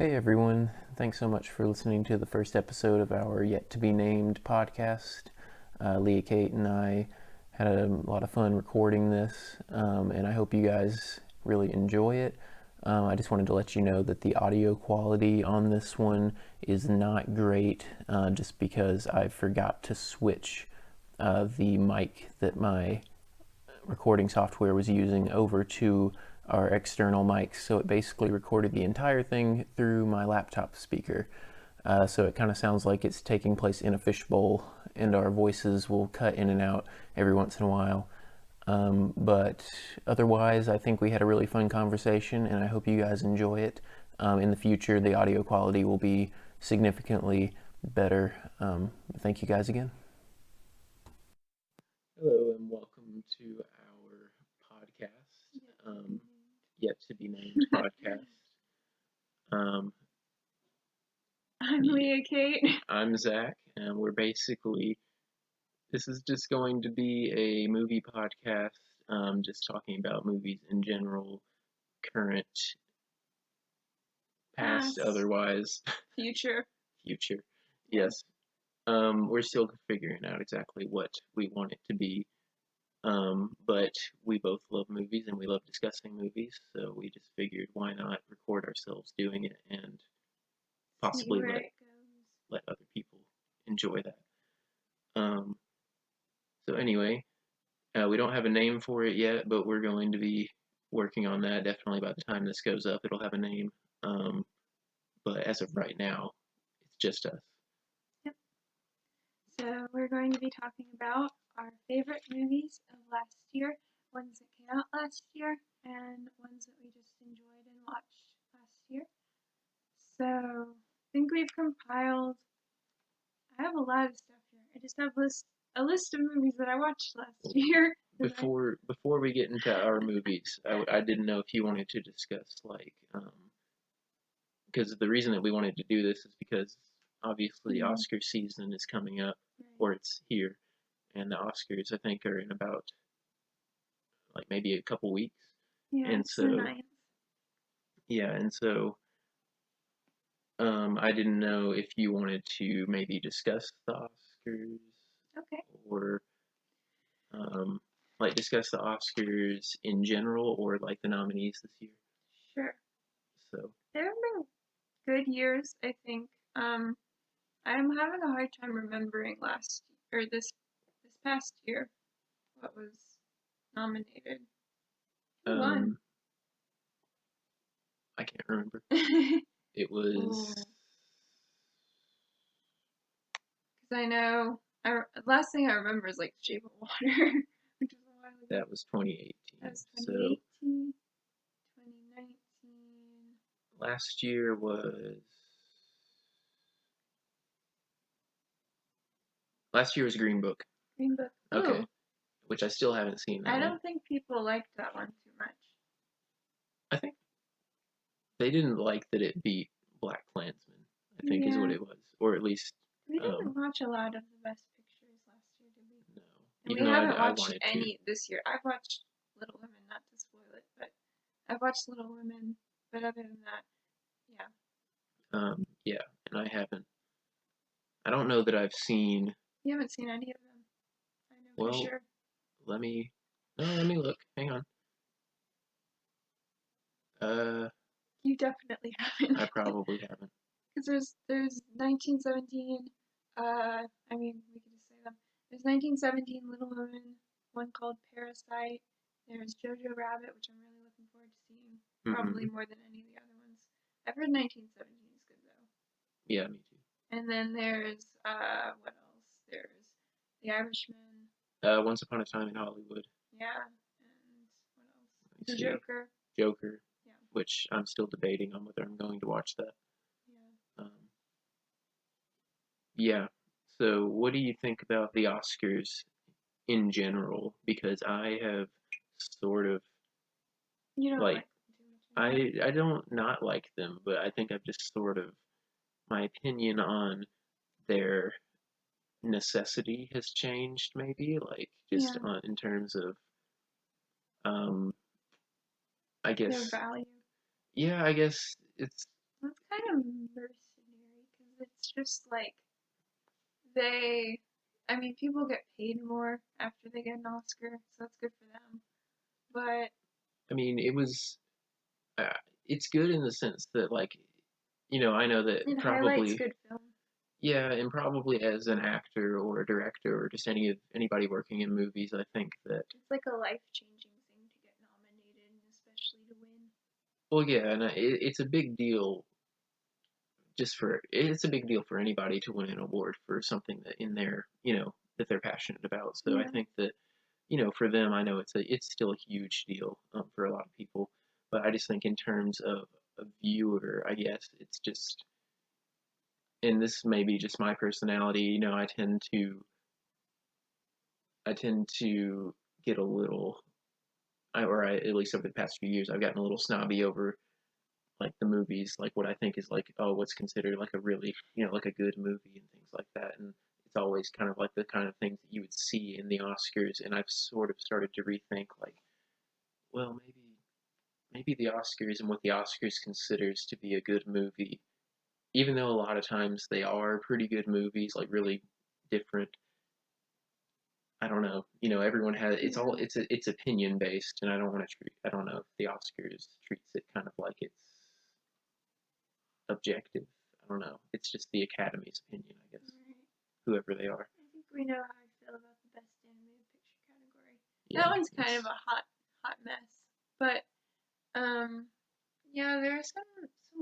Hey everyone, thanks so much for listening to the first episode of our yet to be named podcast. Leah-Kate and I had a lot of fun recording this, and I hope you guys really enjoy it. I just wanted to let you know that the audio quality on this one is not great, just because I forgot to switch the mic that my recording software was using over to our external mics, so it basically recorded the entire thing through my laptop speaker. So it kind of sounds like it's taking place in a fishbowl, and our voices will cut in and out every once in a while. But otherwise, I think we had a really fun conversation, and I hope you guys enjoy it. In the future, the audio quality will be significantly better. Thank you guys again. Hello, and welcome to our podcast, yet to be named podcast. Um, I'm Leah-Kate. I'm Zach, and this is just going to be a movie podcast, just talking about movies in general, current, past, otherwise, future. future. Yes. We're still figuring out exactly what we want it to be. But we both love movies and we love discussing movies, so we just figured why not record ourselves doing it and possibly let other people enjoy that. So anyway, we don't have a name for it yet, but we're going to be working on that. Definitely by the time this goes up, it'll have a name. But as of right now, it's just us. Yep. So we're going to be talking about our favorite movies of last year, ones that came out last year, and ones that we just enjoyed and watched last year. So I think we've compiled. I have a lot of stuff here. I just have a list of movies that I watched last year. Before we get into our movies, I didn't know if you wanted to discuss because the reason that we wanted to do this is because obviously Oscar season is coming up, or it's here, and the Oscars I think are in about like maybe a couple weeks. Yeah, and it's the 9th. Yeah, and so I didn't know if you wanted to maybe discuss the Oscars. Okay. Or like discuss the Oscars in general, or like the nominees this year. Sure. So there have been good years, I think. I'm having a hard time remembering this past year what was nominated. Who won? I can't remember. It was. Because I know, last thing I remember is like Shape of Water, which was a while ago. That was 2018. That was 2018, 2019. Last year was. Last year was Green Book. Green Book. Okay. Which I still haven't seen. I don't think people liked that one too much. I think they didn't like that it beat Black Klansman, I think is what it was. Or at least. We didn't watch a lot of the Best Pictures last year, did we? No. And we haven't watched any this year. I've watched Little Women, not to spoil it, but I've watched Little Women. But other than that, yeah. Yeah, and I haven't. I don't know that I've seen. You haven't seen any of them. I know for sure. Let me look. Hang on. You definitely haven't. I probably haven't. Because there's 1917. I mean, we could just say them. There's 1917 Little Women, one called Parasite. There's Jojo Rabbit, which I'm really looking forward to seeing, probably more than any of the other ones. I've heard 1917 is good though. Yeah, me too. And then there's what else? There's The Irishman. Once Upon a Time in Hollywood. Yeah, and what else? The Joker. Joker. Yeah. Which I'm still debating on whether I'm going to watch that. Yeah. Yeah. So, what do you think about the Oscars in general? Because I have sort of. You don't like I don't not like them, but I think I've just sort of my opinion on their necessity has changed, maybe like just in terms of I guess their value. Yeah, I guess it's Well, it's kind of mercenary because it's just like they, I mean, people get paid more after they get an Oscar, so that's good for them. But I mean, uh, it's good in the sense that, like, I know that it highlights probably, good film. yeah, and probably as an actor or a director or just anybody working in movies, I think that, It's like a life-changing thing to get nominated, and especially to win. well, yeah, and it's a big deal. It's a big deal for anybody to win an award for something that in their, that they're passionate about. So I Yeah. think that, for them, I know it's still a huge deal for a lot of people. But I just think in terms of a viewer, I guess it's just, and this may be just my personality, I tend to get a little, at least over the past few years, I've gotten a little snobby over like the movies, like what I think is like, oh, what's considered like a really, like a good movie and things like that. And it's always kind of like the kind of things that you would see in the Oscars. And I've sort of started to rethink like, well, maybe the Oscars and what the Oscars considers to be a good movie, even though a lot of times they are pretty good movies, like really different. I don't know. Everyone has Yeah. it's opinion based, and I don't know if the Oscars treats it kind of like it's objective. I don't know. It's just the Academy's opinion, I guess. Right. Whoever they are. I think we know how I feel about the best animated picture category. Yeah, That one's kind it's of a hot mess. But yeah, there are some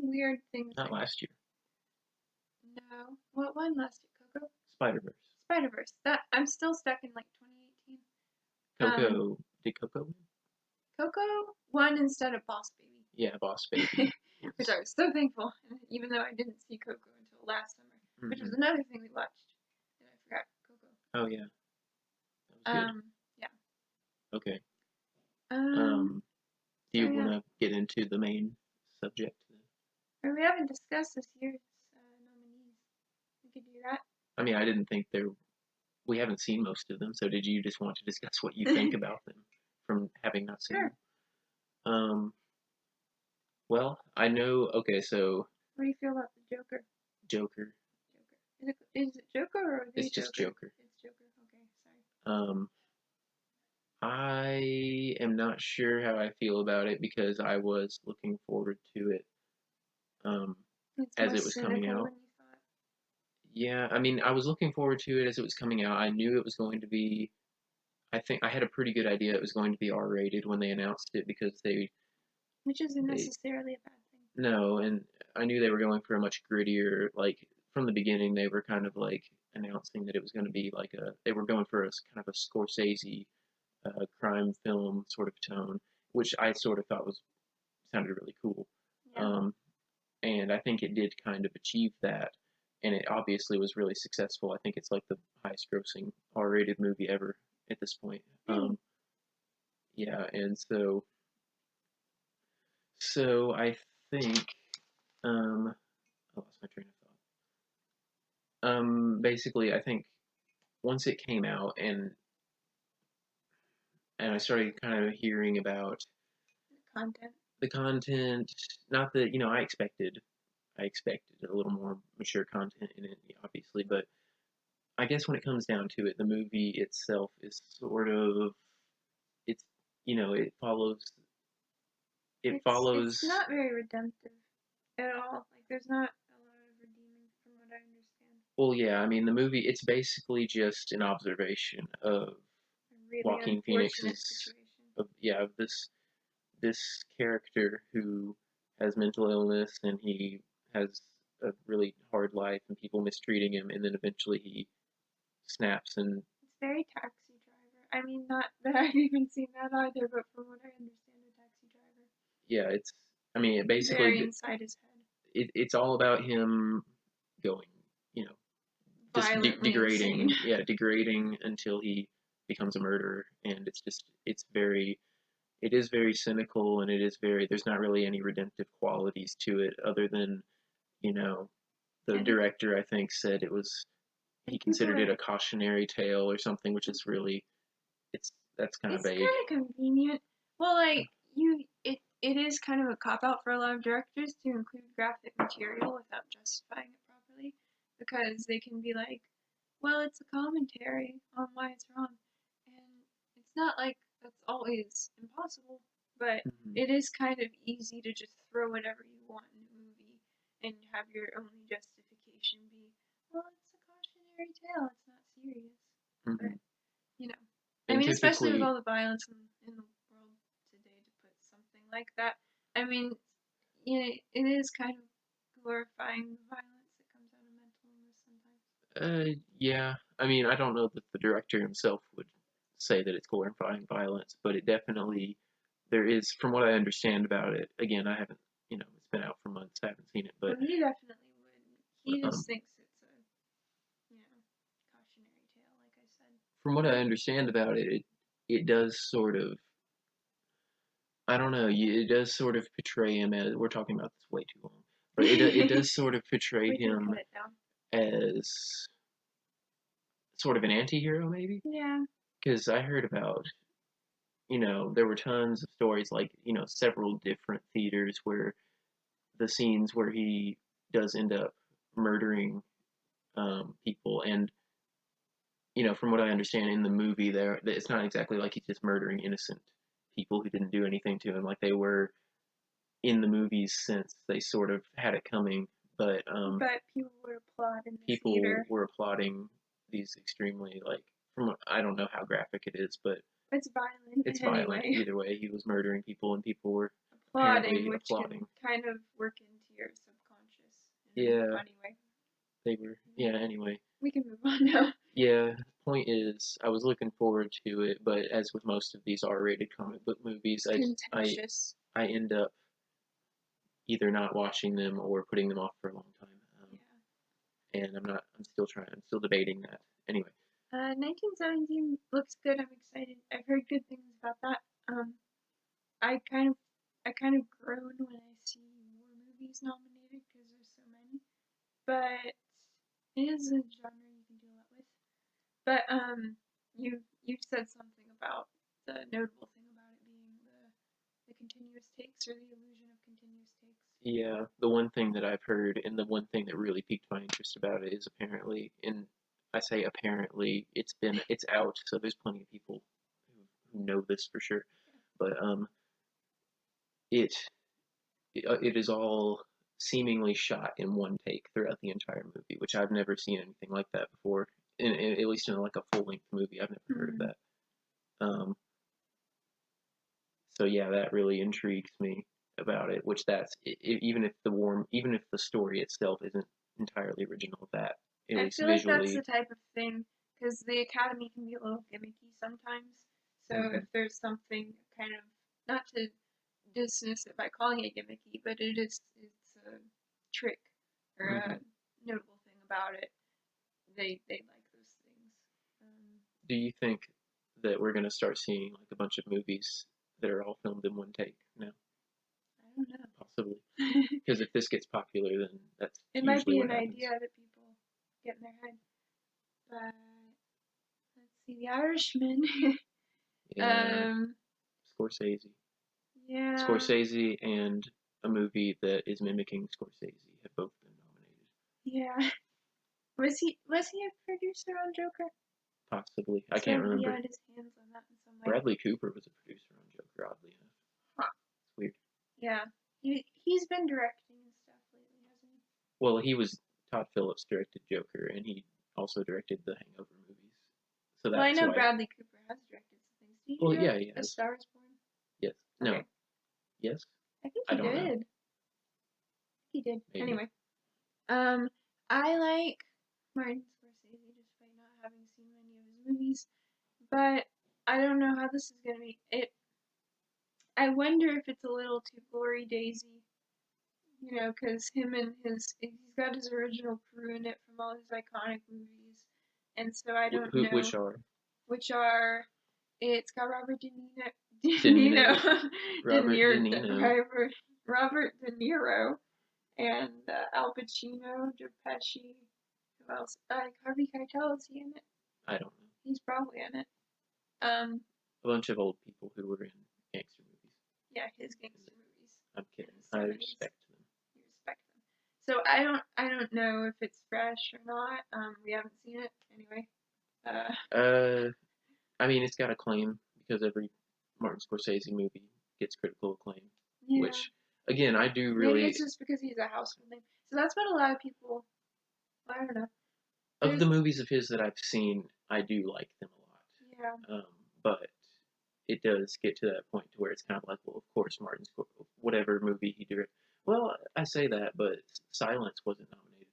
weird things not that last year. no. What one last year? Coco? Spider Verse. Spider-Verse. That I'm still stuck in like 2018. Coco. Did Coco win? Coco won instead of Boss Yeah, Boss Baby, Baby. which Yes. I was so thankful, even though I didn't see Coco until last summer, which was Hmm. another thing we watched that I forgot. Coco. Oh yeah, that was good. Yeah. Okay. Um, Um, do so you want yeah, to get into the main subject? or we haven't discussed this year's nominees. We could do I mean, I didn't think we haven't seen most of them, so did you just want to discuss what you think that. about them from having not seen Sure. them? Well, I know. Okay, so What do you feel about the Joker? Joker. Joker. Is it Joker or the It's just Joker? Joker. It's Joker. Okay, sorry. Um, I am not sure how I feel about it because I was looking forward to it um, It's as more it was coming cynical out. than you thought. Yeah, I mean, I was looking forward to it as it was coming out. I knew it was going to be. I think I had a pretty good idea it was going to be R-rated when they announced it because Which isn't they necessarily a bad thing. no, and I knew they were going for a much grittier. Like from the beginning, they were kind of like announcing that it was going to be like they were going for a kind of a Scorsese crime film sort of tone, which I sort of thought was sounded really cool. Yeah. Um, and I think it did kind of achieve that, and it obviously was really successful. I think it's like the highest grossing R-rated movie ever at this point. Really? Yeah, and so I think I lost my train of thought. Basically, I think once it came out and I started kind of hearing about Content. the content, not that I expected a little more mature content in it, obviously, but I guess when it comes down to it, the movie itself is sort of it's it It's follows. not very redemptive at all. Like there's not a lot of redeeming from what I understand. Well, yeah, I mean the movie it's basically just an observation of A really Joaquin unfortunate Phoenix's situation. of this character who has mental illness and he has a really hard life and people mistreating him and then eventually he snaps and It's very Taxi Driver. I mean, not that I've even seen that either, but from what I understand, a Taxi Driver. yeah, it's I mean it basically Very inside his head. it's all about him going, you know, just Violently degrading, insane. yeah, degrading until he becomes a murderer, and it is very cynical, and it is very there's not really any redemptive qualities to it other than you know the And director I think said it was he people considered it are. a cautionary tale or something, which is really it's that's kind of It's vague. kind of convenient. Well, like it. it is kind of a cop-out for a lot of directors to include graphic material without justifying it properly, because they can be like, well, it's a commentary on why it's wrong, and it's not like that's always impossible, but it is kind of easy to just throw whatever you want in a movie and have your only justification be, well, it's a cautionary tale, it's not serious. But, you know, I mean, especially with all the violence in the world today, to put something like that, I mean, it is kind of glorifying the violence that comes out of mental illness sometimes. Yeah. I mean, I don't know that the director himself would say that it's glorifying violence, but it definitely, there is, from what I understand about it, again, I haven't, it's been out for months, I haven't seen it, but Well, he definitely wouldn't. He just thinks it's a, cautionary tale, like I said. From what I understand about it, it does sort of, I don't know, it does sort of portray him as, we're talking about this way too long, but it does sort of portray him as sort of an anti-hero, maybe? Yeah. Because I heard about, there were tons of stories, like, several different theaters where the scenes where he does end up murdering people, and, from what I understand in the movie, there, it's not exactly like he's just murdering innocent people who didn't do anything to him, like they were in the movies since they sort of had it coming, but people were applauding the people theater. were applauding these extremely, like, I don't know how graphic it is, but it's violent. It's anyway. violent either way. He was murdering people, and people were applauding, which applauding. can kind of work into your subconscious in a funny way. They were, anyway. We can move on now. Yeah, the point is, I was looking forward to it, but as with most of these R-rated comic book movies, I end up either not watching them or putting them off for a long time. And I'm still debating that. Anyway. 1917 looks good. I'm excited. I've heard good things about that. I kind of groan when I see war movies nominated because there's so many. But it is a genre you can do a lot with. But you said something about the notable thing about it being the continuous takes, or the illusion of continuous takes. Yeah, the one thing that I've heard, and the one thing that really piqued my interest about it, is apparently, and I say apparently, it's out, so there's plenty of people who know this for sure. But it is all seemingly shot in one take throughout the entire movie, which I've never seen anything like that before. At least in like a full length movie, I've never heard of that. So yeah, that really intrigues me about it. Which even if the story itself isn't entirely original, that at least visually. I feel like that's the type of thing, because the Academy can be a little gimmicky sometimes. So if there's something kind of, not to dismiss it by calling it gimmicky, but it's a trick or a notable thing about it. They like those things. Do you think that we're gonna start seeing like a bunch of movies that are all filmed in one take now? I don't know. Possibly. Because if this gets popular, then that's it might be an idea that people get in their head. But let's see, The Irishman. Scorsese. Yeah. Scorsese and a movie that is mimicking Scorsese have both been nominated. Yeah. Was he a producer on Joker? Possibly. I can't remember. He had his hands on that in some way. Bradley Cooper was a producer on Joker, oddly enough. Huh. It's weird. Yeah. He's been directing and stuff lately, hasn't he? Well, Todd Phillips directed Joker, and he also directed the Hangover movies. So that's I know Bradley Cooper has directed some things. Did he direct A Star Is Born? Yes. Okay. No. Yes? I think he did. Know. He did. Maybe. Anyway. I like Martin Scorsese despite not having seen many of his movies. But I don't know how this is gonna be. I wonder if it's a little too glory daisy. Because he's got his original crew in it from all his iconic movies. And so I don't know. Which are, it's got Robert De Niro. Robert De Niro. And Al Pacino, Joe Pesci. Who else? Harvey Keitel, is he in it? I don't know. He's probably in it. A bunch of old people who were in gangster movies. Yeah, his gangster movies. I'm kidding. in the I 70s. respect them. You respect them. So I don't know if it's fresh or not. We haven't seen it anyway. I mean, it's got acclaim because every Martin Scorsese movie gets critical acclaim. Yeah. Which, again, I do Maybe really. it's just because he's a household name. So that's what a lot of people. I don't know. Of the movies of his that I've seen, I do like them a lot. Yeah. But it does get to that point to where it's kind of like, well, of course, Martin Scorsese, whatever movie he directed. Well, I say that, but Silence wasn't nominated.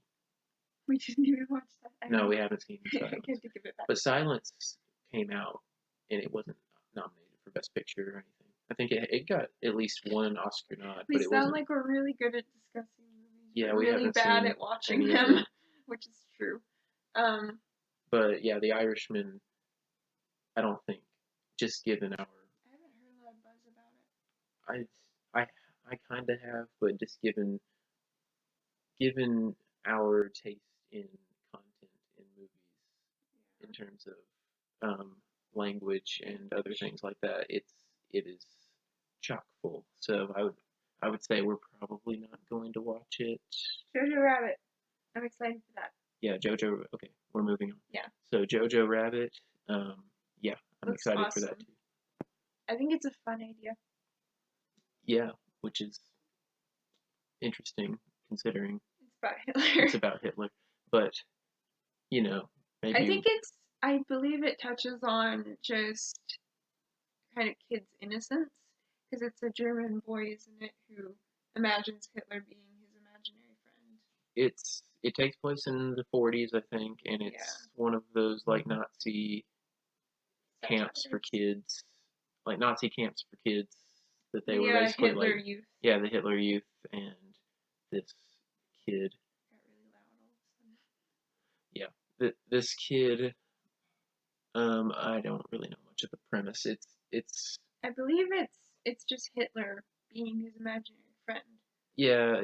We didn't even watch that. No, we haven't seen I Silence. can't think of it back. But Silence came out, and it wasn't nominated for Best Picture or anything. I think it got at least one Oscar nod, We but it wasn't. sound like we're really good at discussing movies. Yeah, we're we really haven't bad seen at watching any of them, them. which is true. But yeah, The Irishman, I don't think, just given our. I haven't heard a lot of buzz about it. I kind of have, but just given our taste in content in movies, in terms of language and other things like that, it is chock full. So I would say we're probably not going to watch it. Jojo Rabbit. I'm excited for that. Yeah, Jojo. Okay, we're moving on. Yeah. So Jojo Rabbit. Yeah, I'm Looks excited awesome. for that too. I think it's a fun idea. Yeah, which is interesting considering It's about Hitler. it's about Hitler. But, you know, maybe. I believe it touches on just kind of kids' innocence, because it's a German boy, isn't it, who imagines Hitler being his imaginary friend. It takes place in the 40s, I think, and it's one of those like Nazi camps for kids, like Nazi camps for kids that they were basically Hitler like Youth. Yeah, the Hitler Youth, and this kid. Got really loud all of a sudden. Yeah, this kid. I don't really know much of the premise. It's. I believe it's just Hitler being his imaginary friend. Yeah,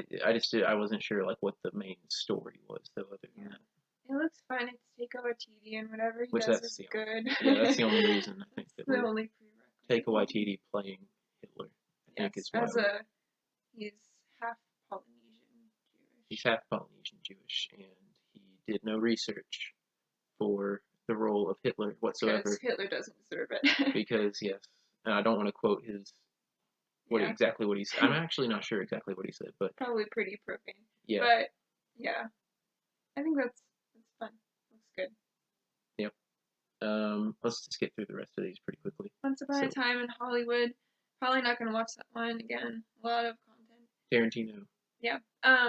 I wasn't sure like what the main story was though. Other than that, it looks fun. It's Taika Waititi, and whatever he which does that's is good. Yeah, that's the only reason I think that the only prerequisite. Taika Waititi playing Hitler, I think is why he's half Polynesian Jewish. He's half Polynesian Jewish, and he did no research for the role of Hitler whatsoever. Because Hitler doesn't deserve it. Because yes, and I don't want to quote his exactly what he said. I'm actually not sure exactly what he said, but probably pretty profane. Yeah. But yeah, I think that's fun. Looks good. Yep. Let's just get through the rest of these pretty quickly. Once Upon a Time in Hollywood. Probably not gonna watch that one again. A lot of content. Tarantino. Yeah.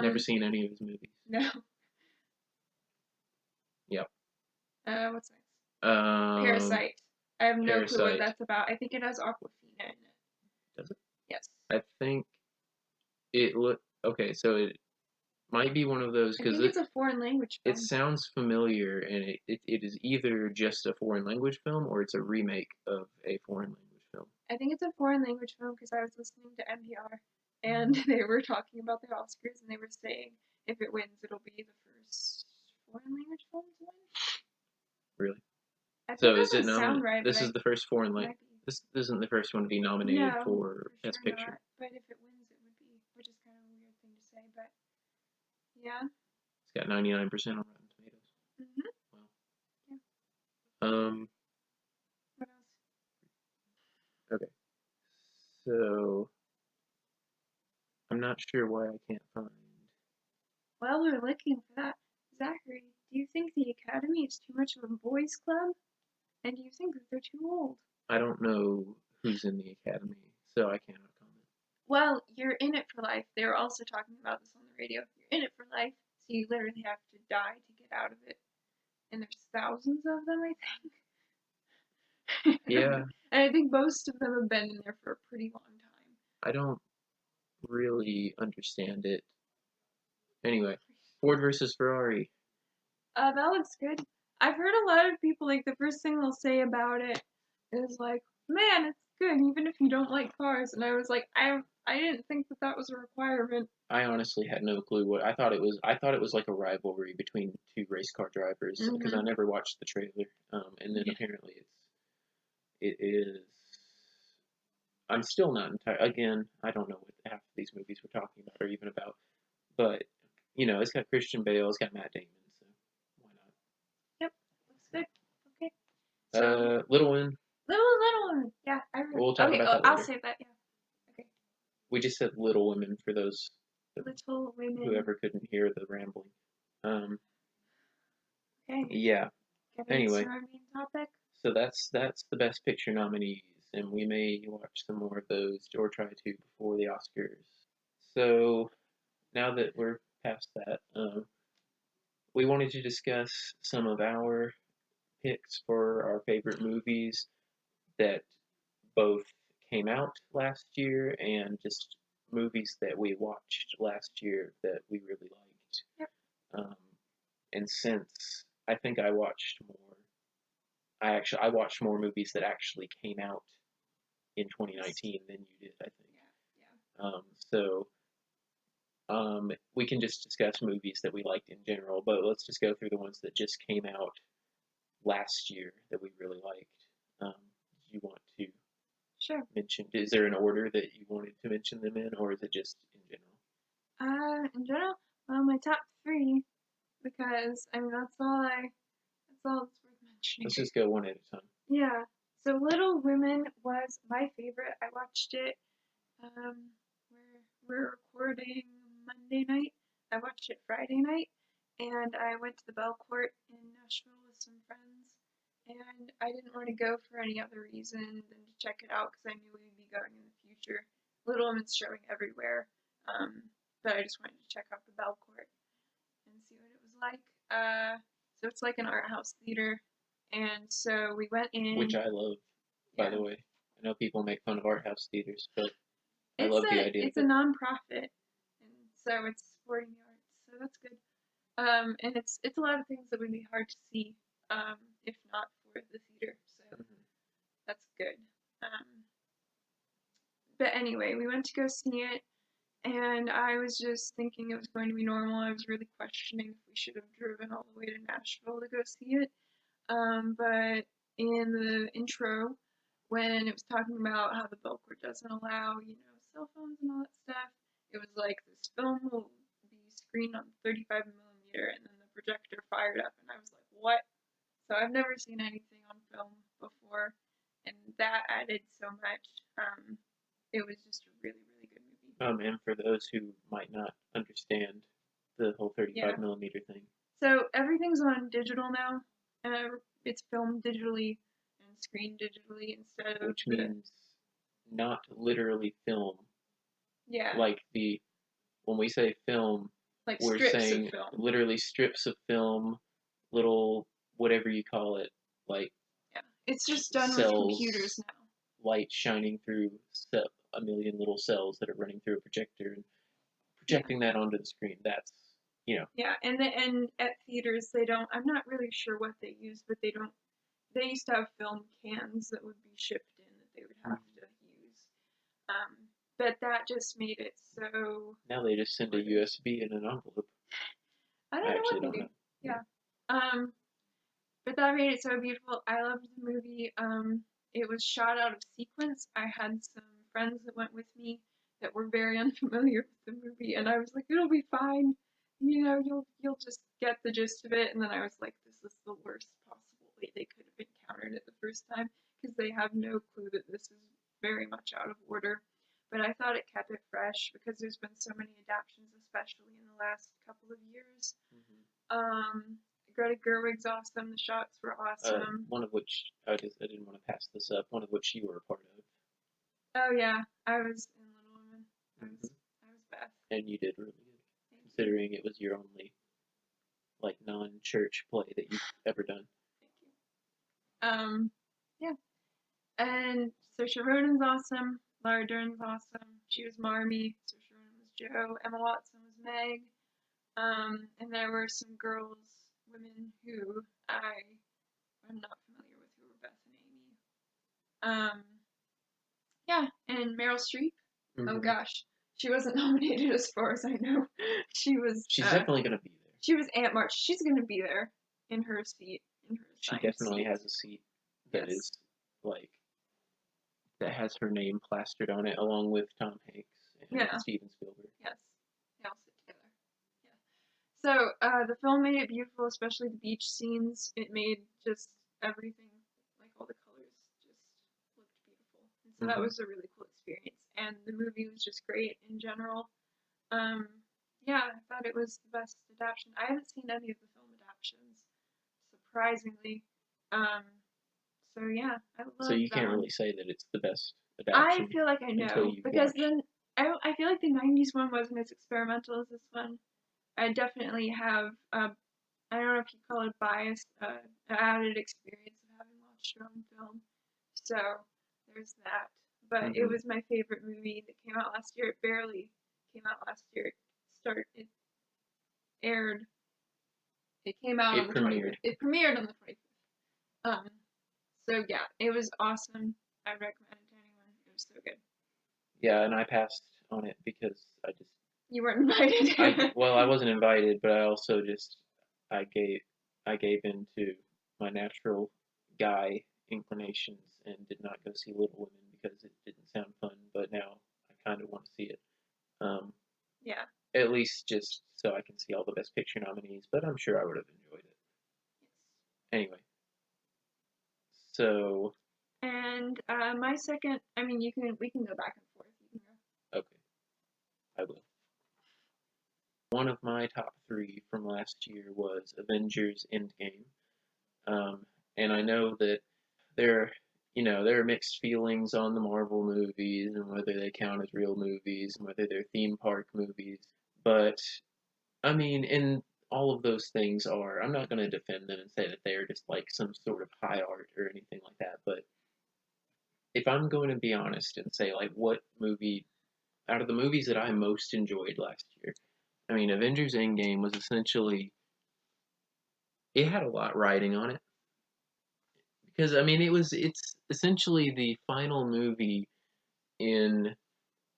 Never seen any of his movies. No. Yep. What's next? Parasite. I have no clue what that's about. I think it has Awkwafina in it. Does it? Yes. I think it okay. So it might be one of those because it's a foreign language film. It sounds familiar, and it is either just a foreign language film or it's a remake of a foreign language film. I think it's a foreign language film because I was listening to NPR and they were talking about the Oscars and they were saying if it wins, it'll be the first foreign language film to win. Really? So is it nominated? Right, this is the first foreign language. This isn't the first one to be nominated for Best Picture. Not. But if it wins, it would be, which is kind of a weird thing to say, but yeah. It's got 99% on Rotten Tomatoes. Mhm. Wow. Yeah. What else? Okay. So I'm not sure why I can't find. While we're looking for that, Zachary, do you think the Academy is too much of a boys' club? And do you think that they're too old? I don't know who's in the Academy, so I cannot comment. Well, you're in it for life. They were also talking about this on the radio. You're in it for life, so you literally have to die to get out of it. And there's thousands of them, I think. Yeah. And I think most of them have been in there for a pretty long time. I don't really understand it. Anyway, Ford versus Ferrari. That looks good. I've heard a lot of people, like, the first thing they'll say about it is like, man, it's good, even if you don't like cars. And I was like, I didn't think that was a requirement. I honestly had no clue what I thought it was. I thought it was like a rivalry between two race car drivers because I never watched the trailer. And then apparently it is. I'm still not entirely. Again, I don't know what half of these movies we're talking about are even about, but it's got Christian Bale, it's got Matt Damon, so why Yep, looks good. Okay. not? So Little one. Little Women. Yeah, I really. We'll talk Okay, about that I'll later. save that. Yeah. Okay. We just said Little Women for those Little Women. whoever couldn't hear the rambling. Okay. Yeah. Getting Anyway, to our main topic. so that's the Best Picture nominees, and we may watch some more of those or try to before the Oscars. So now that we're past that, we wanted to discuss some of our picks for our favorite movies that both came out last year and just movies that we watched last year that we really liked. Yep. And since I think I watched more, I watched more movies that actually came out in 2019 than you did, I think. Yeah. So we can just discuss movies that we liked in general, but let's just go through the ones that just came out last year that we really liked. Do you want to Sure. mention? Is there an order that you wanted to mention them in, or is it just in general? In general, well, my top three, because I mean that's all that's worth mentioning. Let's just go one at a time. Yeah. So Little Women was my favorite. I watched it. We're recording Monday night. I watched it Friday night, and I went to the Bell Court in Nashville with some friends. And I didn't want to go for any other reason than to check it out because I knew we would be going in the future. Little Women's showing everywhere, but I just wanted to check out the Bell Court and see what it was like. So it's like an art house theater, and so we went in. Which I love, by the way. I know people make fun of art house theaters, but I It's love the idea. It's a nonprofit, and so it's supporting the arts, so that's good. And it's a lot of things that would be hard to see, if not for the theater, so that's good. But anyway, we went to go see it, and I was just thinking it was going to be normal. I was really questioning if we should have driven all the way to Nashville to go see it. But in the intro, when it was talking about how the Bell Court doesn't allow, cell phones and all that stuff, it was like this film will be screened on 35 millimeter, and then the projector fired up, and I was like, what? So I've never seen anything on film before, and that added so much. It was just a really, really good movie. And for those who might not understand the whole 35 millimeter thing. So everything's on digital now. It's filmed digitally and screened digitally instead of. Which means not literally film. Yeah. Like when we say film, like we're saying literally strips of film, little whatever you call it, like. Yeah. It's just done with computers now. Light shining through a million little cells that are running through a projector and projecting that onto the screen. That's. Yeah, and at theaters they don't. I'm not really sure what they use, but they don't. They used to have film cans that would be shipped in that they would have to use. But that just made it so. Now they just send a USB in an envelope. I don't know what they do. Yeah. But that made it so beautiful. I loved the movie. It was shot out of sequence. I had some friends that went with me that were very unfamiliar with the movie, and I was like, it'll be fine. You'll just get the gist of it. And then I was like, this is the worst possible way they could have encountered it the first time, because they have no clue that this is very much out of order. But I thought it kept it fresh because there's been so many adaptations, especially in the last couple of years. Greta Gerwig's awesome. The shots were awesome. One of which I didn't want to pass this up. One of which you were a part of. Oh yeah, I was in Little Women. I was Beth. And you did really good, considering it was your only non-church play that you've ever done. Thank you. Yeah. And Saoirse Ronan's awesome. Laura Dern's awesome. She was Marmee. Saoirse Ronan was Jo. Emma Watson was Meg. And there were some women who I'm not familiar with, who were Beth and Amy. Yeah, and Meryl Streep. Oh gosh, she wasn't nominated as far as I know. She's definitely gonna be there. She was Aunt March. She's gonna be there in her seat. She definitely has a seat that is that has her name plastered on it, along with Tom Hanks and Yeah. Steven Spielberg. Yes. They all sit together. Yeah. So the film made it beautiful, especially the beach scenes. It made just everything, like all the colors, just looked beautiful. And so that was a really cool experience. And the movie was just great in general. Yeah, I thought it was the best adaptation. I haven't seen any of the film adaptations, surprisingly. Um, so yeah, I love So you that can't one. really say that it's the best I adaptation feel like I until know you've because watched. then I feel like the '90s one wasn't as experimental as this one. I definitely have I don't know if you call it bias, added experience of having watched your own film. So there's that. But it was my favorite movie that came out last year. It barely came out last year. It aired. It came out on the 25th. It premiered on the 25th. So yeah, it was awesome. I recommend it to anyone. It was so good. Yeah, and I passed on it because I just You weren't invited. I wasn't invited, but I also just I gave in to my natural guy inclinations and did not go see Little Women because it didn't sound fun. But now I kind of want to see it. Yeah. At least just so I can see all the Best Picture nominees. But I'm sure I would have enjoyed it. Yes. Anyway, so. And my second, I mean, we can go back and forth. You can go. Okay, I will. One of my top 3 from last year was Avengers Endgame. And I know that there, there are mixed feelings on the Marvel movies and whether they count as real movies and whether they're theme park movies. But I mean, and all of those things are, I'm not going to defend them and say that they are just like some sort of high art or anything like that. But if I'm going to be honest and say, like, what movie, out of the movies that I most enjoyed last year, I mean, Avengers Endgame was essentially, it had a lot riding on it. Because, I mean, it's essentially the final movie in,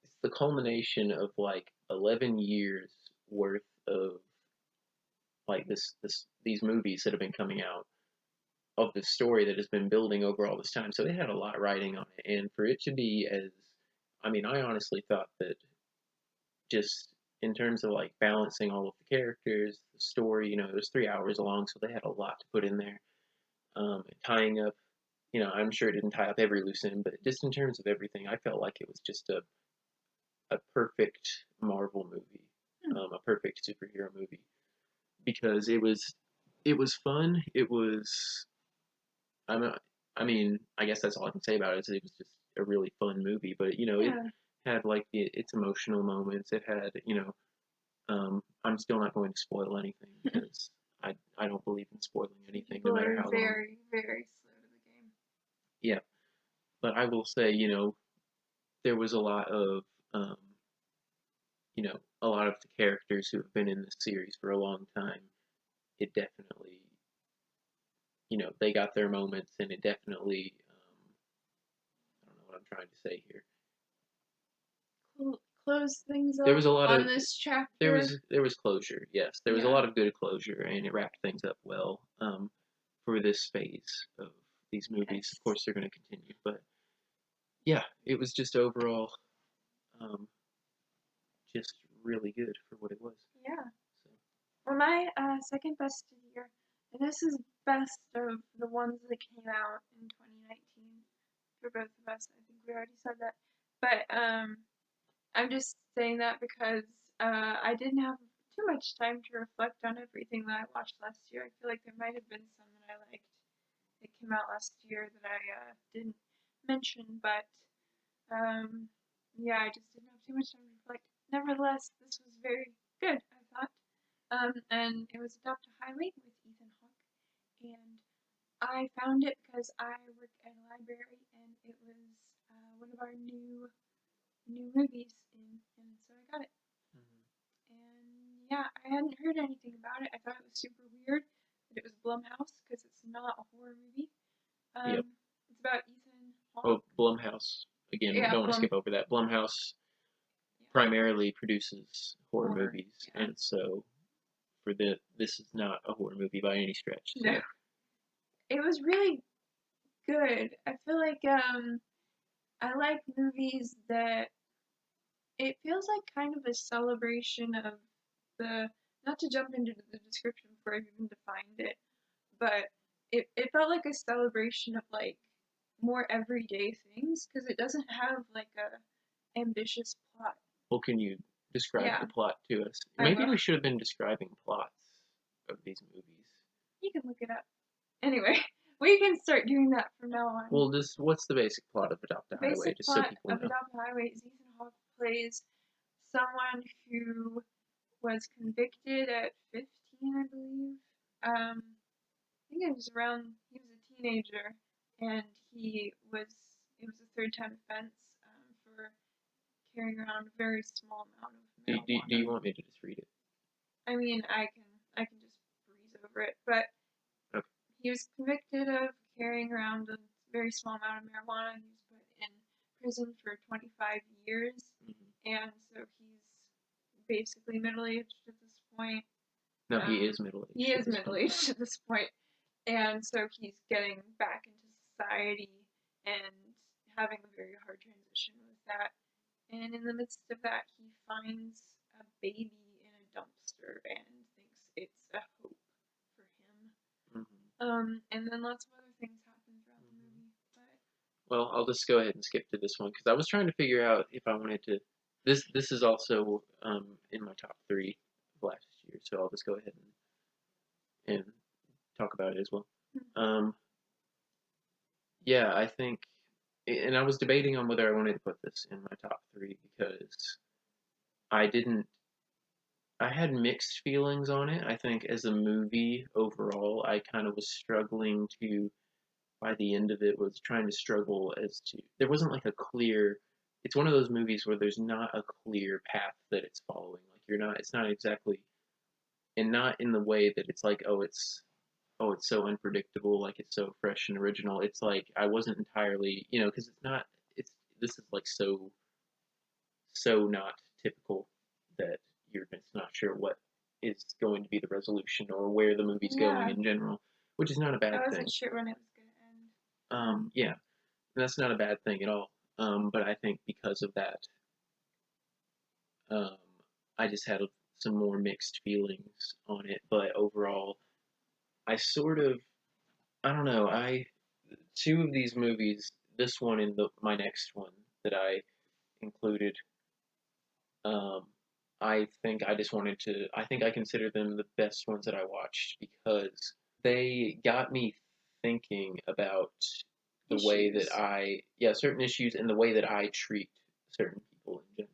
it's the culmination of like 11 years worth of like these movies that have been coming out of the story that has been building over all this time. So it had a lot riding on it, and for it to be as, I mean, I honestly thought that just in terms of like balancing all of the characters, the story, it was 3 hours long, so they had a lot to put in there. Tying up, I'm sure it didn't tie up every loose end, but just in terms of everything, I felt like it was just a perfect Marvel movie, a perfect superhero movie, because it was fun. It was, I'm not, I mean, I guess that's all I can say about it. Is it was just a really fun movie, but it Yeah. had like its emotional moments. It had, I'm still not going to spoil anything because I don't believe in spoiling anything, no People matter are how long. very, very slow to the game. Yeah, but I will say, there was a lot of, um, a lot of the characters who have been in this series for a long time. It definitely, they got their moments, and it definitely, I don't know what I'm trying to say here. Close things There up was a lot on of this chapter. there was closure. Yes, there was a lot of good closure, and it wrapped things up well. For this phase of these movies, of course, they're going to continue, but yeah, it was just overall, um, just really good for what it was. Yeah. So. Well, my second best of the year, and this is best of the ones that came out in 2019 for both of us. I think we already said that, but I'm just saying that because I didn't have too much time to reflect on everything that I watched last year. I feel like there might have been some that I liked that came out last year that I didn't mention, but yeah, I just didn't have too much time to reflect. Nevertheless, this was very good, I thought. And it was adapted highly with Ethan Hawke, and I found it because I work at a library, and it was one of our new movies and so I got it. And yeah, I hadn't heard anything about it. I thought it was super weird that it was Blumhouse because it's not a horror movie. Yep. It's about Ethan Hawke. Oh, Blumhouse. Again, we don't want to skip over that. Blumhouse primarily produces horror movies, and so this is not a horror movie by any stretch. So. No. It was really good. I feel like I like movies that it feels like kind of a celebration of the, not to jump into the description before I've even defined it, but it felt like a celebration of like more everyday things because it doesn't have like a ambitious plot. Well, can you describe Yeah, the plot to us? I Maybe will. we should have been describing plots of these movies. You can look it up. Anyway, we can start doing that from now on. Well, what's the basic plot of Adopt a The Highway, basic just so plot people of know? Adopt a Highway is Ethan Hawke plays someone who was convicted at 15, I believe. I think it was around, he was a teenager, and it was a third time offense for carrying around a very small amount of Do marijuana. you want me to just read it? I mean, I can just breeze over it, but Okay. he was convicted of carrying around a very small amount of marijuana. He was put in prison for 25 years, and so he's basically middle-aged at this point. No, he is middle-aged. He is middle-aged at this point, and so he's getting back into society and having a very hard transition with that. And in the midst of that, he finds a baby in a dumpster and thinks it's a hope for him. And then lots of other things happen throughout the movie. But Well, I'll just go ahead and skip to this one because I was trying to figure out if I wanted to. This is also in my top 3 of last year, so I'll just go ahead and talk about it as well. Yeah, I think, and I was debating on whether I wanted to put this in my top 3 because I didn't. I had mixed feelings on it. I think as a movie overall, I kind of was struggling to, by the end of it, was trying to struggle as to, there wasn't like a clear, it's one of those movies where there's not a clear path that it's following. Like it's not exactly, and not in the way that it's like, it's so unpredictable, like it's so fresh and original. It's like I wasn't entirely, because this is like so not typical that you're just not sure what is going to be the resolution or where the movie's going in general, which is not a bad thing. I wasn't sure when it was going to end. Yeah, that's not a bad thing at all. But I think because of that, I just had some more mixed feelings on it. But overall, I don't know. Two of these movies, this one and my next one that I included, I think I consider them the best ones that I watched because they got me thinking about the way that certain issues and the way that I treat certain people in general.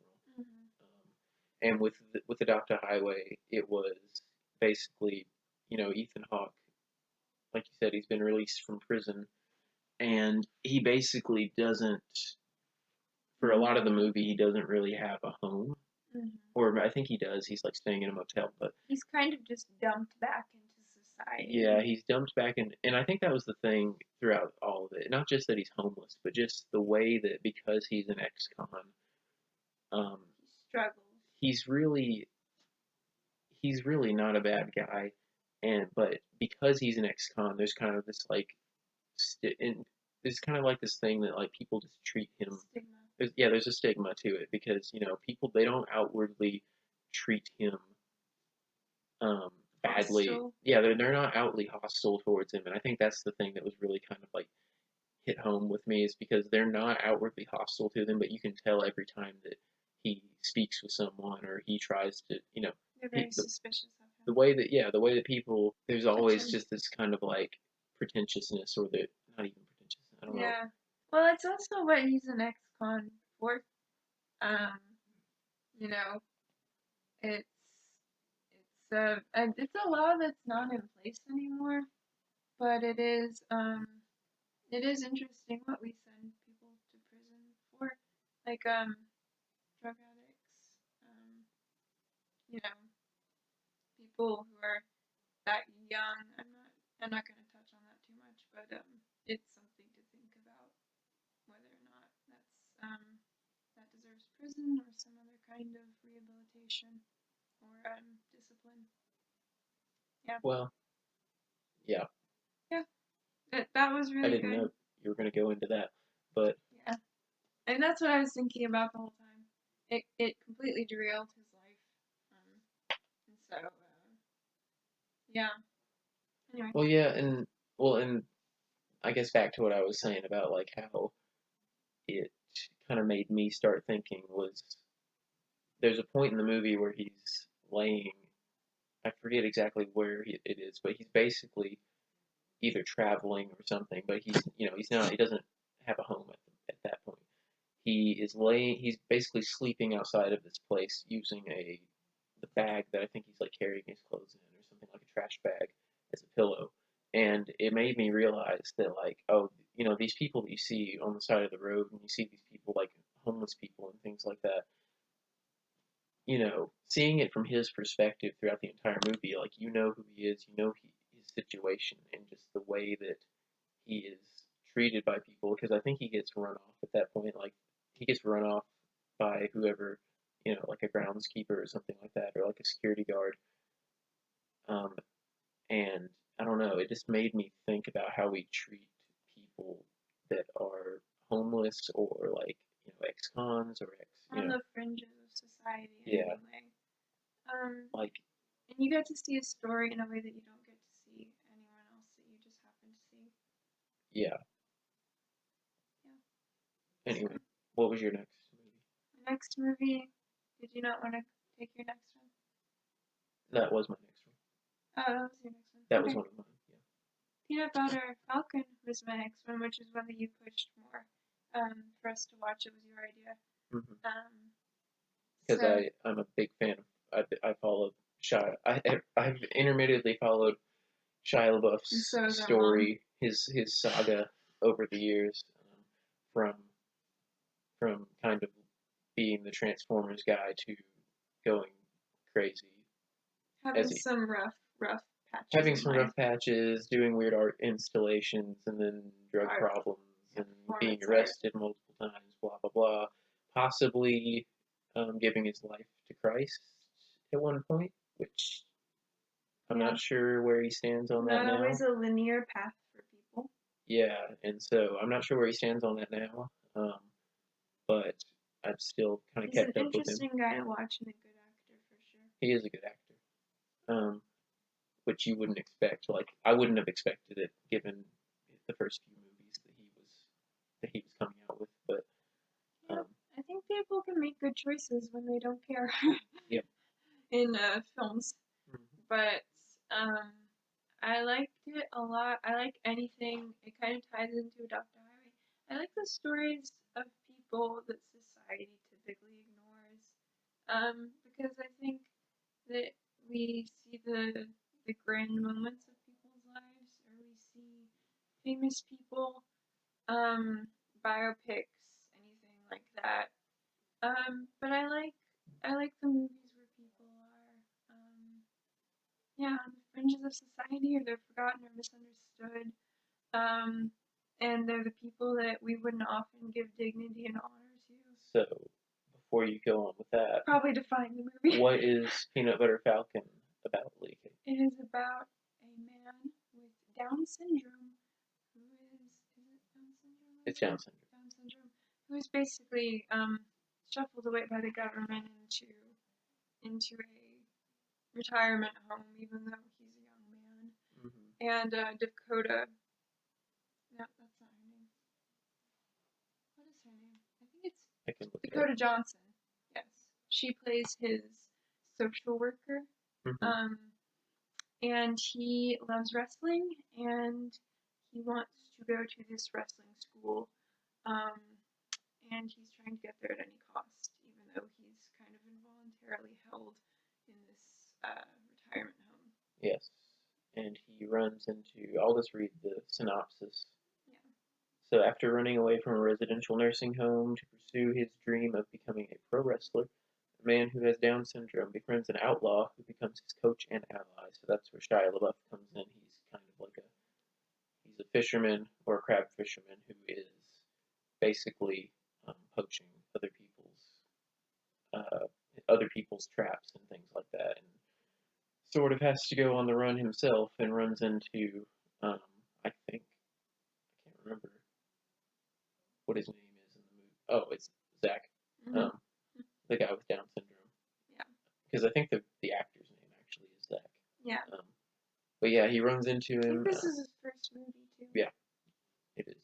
And with Adopt a Highway, it was basically, Ethan Hawke, like you said, he's been released from prison, and he basically doesn't, for a lot of the movie, he doesn't really have a home. Or I think he does. He's like staying in a motel, but he's kind of just dumped back into society. Yeah, he's dumped back in, and I think that was the thing throughout all of it. Not just that he's homeless, but just the way that because he's an ex-con, he struggles. He's really not a bad guy, but because he's an ex-con, there's kind of this like, there's kind of like this thing that like people just treat him. There's a stigma to it because people, they don't outwardly treat him badly. Hostile. Yeah, they're not outly hostile towards him, and I think that's the thing that was really kind of like hit home with me is because they're not outwardly hostile to them, but you can tell every time that he speaks with someone or he tries to, they're very suspicious of him. The way that people, there's always just this kind of like pretentiousness, or the not even pretentious. I don't know. Yeah. Well, it's also what he's an ex-con for. You know, it's it's a law that's not in place anymore, but it is interesting what we send people to prison for, like drug addicts, people who are that young. I'm not going to touch on that too much, but it's something to think about whether or not that deserves prison or some other kind of rehabilitation or discipline. Yeah. Well, yeah. Yeah. That was really I didn't know you were going to go into that, but yeah. And that's what I was thinking about the whole time. It completely derailed his life. And so, yeah. Anyway. Well, yeah, and I guess back to what I was saying about like how it kind of made me start thinking was there's a point in the movie where he's laying, I forget exactly where it is, but he's basically either traveling or something, but he's not, he doesn't have a home at that point. He's basically sleeping outside of this place using the bag that I think he's like carrying his clothes in or something like a trash bag as a pillow. And it made me realize that like, oh, these people that you see on the side of the road and you see these people like homeless people and things like that, seeing it from his perspective throughout the entire movie, like who he is, his situation and just the way that he is treated by people. Because I think he gets run off at that point, like he gets run off by whoever, like a groundskeeper or something like that, or like a security guard. Um, and I don't know, it just made me think about how we treat people that are homeless or like ex-cons or On the fringes of society in yeah, any way. like And you get to see his story in a way that you don't get to see anyone else that you just happen to see. yeah. Yeah. Anyway, So, what was your next movie? my next movie. Did you not want to take your next one? That was my next one. Oh, that was your next one. That okay. was one of mine. Yeah. Peanut Butter Falcon was my next one, which is one that you pushed more for us to watch. It was your idea. Because So I'm a big fan of I followed I've intermittently followed Shia LaBeouf's so is our mom. story, his saga over the years, from kind of being the Transformers guy to going crazy, Having as he some rough patches. having some rough patches, doing weird art installations, and then drug Art. problems, and being Performance arrested multiple times, blah blah blah. Possibly giving his life to Christ at one point, which I'm Yeah. not sure where he stands on that Not now. always a linear path for people. Yeah, and so I'm not sure where he stands on that now. But I've still kind of He's kept an up with him. interesting guy to watch and a good actor for sure. He is a good actor, which you wouldn't expect. Like I wouldn't have expected it given the first few movies that he was coming out with. But yeah, I think people can make good choices when they don't care. Yep. In films, but I liked it a lot. I like anything. It kind of ties into Dr. Highway. I like the stories of people that society typically ignores. Because I think that we see the grand moments of people's lives, or we see famous people, biopics, anything like that. But I like the movies where people are, yeah, on the fringes of society, or they're forgotten or misunderstood. And they're the people that we wouldn't often give dignity and honor to. So, before you go on with that, probably define the movie. What is Peanut Butter Falcon about, Leah-Kate? It is about a man with Down syndrome who is it Down syndrome? It's Down syndrome. Down syndrome, who is basically shuffled away by the government into a retirement home, even though he's a young man. And Dakota. No, that's not her name. What is her name? I think it's Dakota Johnson. Yes, she plays his social worker. And he loves wrestling, and he wants to go to this wrestling school. And he's trying to get there at any cost, even though he's kind of involuntarily held in this retirement home. Yes, and he runs into, I'll just read the synopsis. Yeah. So after running away from a residential nursing home to pursue his dream of becoming a pro wrestler, a man who has Down syndrome befriends an outlaw who becomes his coach and ally. So that's where Shia LaBeouf comes in. He's kind of like he's a fisherman or a crab fisherman who is basically poaching other people's traps and things like that, and sort of has to go on the run himself and runs into I can't remember what his name is in the movie. Oh, it's Zach, Mm-hmm. the guy with Down syndrome. Yeah. Because I think the actor's name actually is Zach. Yeah. But yeah, he runs into I him. think this is his first movie too. Yeah, it is.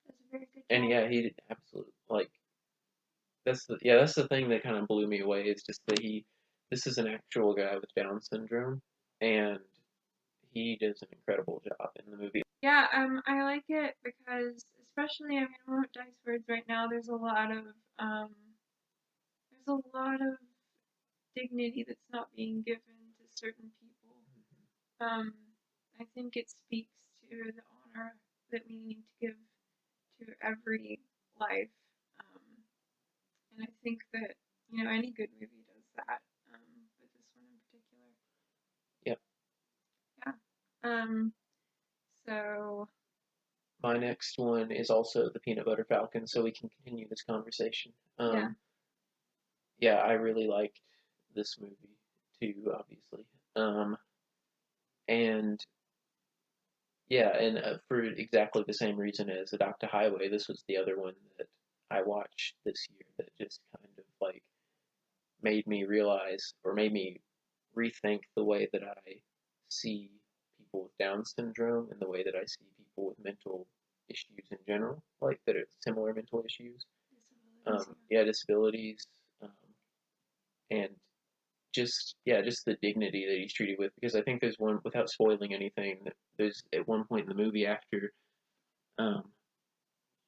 That's a very good job. And yeah, he did absolutely like. That's the thing that kind of blew me away. Is just that this is an actual guy with Down syndrome, and he does an incredible job in the movie. Yeah, I like it because, especially, I mean, I won't dice words right now. There's a lot of dignity that's not being given to certain people. I think it speaks to the honor that we need to give to every life. And I think that, any good movie does that, but this one in particular. Yep. Yeah. So. My next one is also the Peanut Butter Falcon, so we can continue this conversation. Yeah. Yeah, I really liked this movie too, obviously. And yeah, and for exactly the same reason as Adopt a Highway, this was the other one that I watched this year that just kind of like made me realize or made me rethink the way that I see people with Down syndrome and the way that I see people with mental issues in general, like that are similar mental issues. Disabilities, and just the dignity that he's treated with. Because I think there's one, without spoiling anything, there's at one point in the movie um,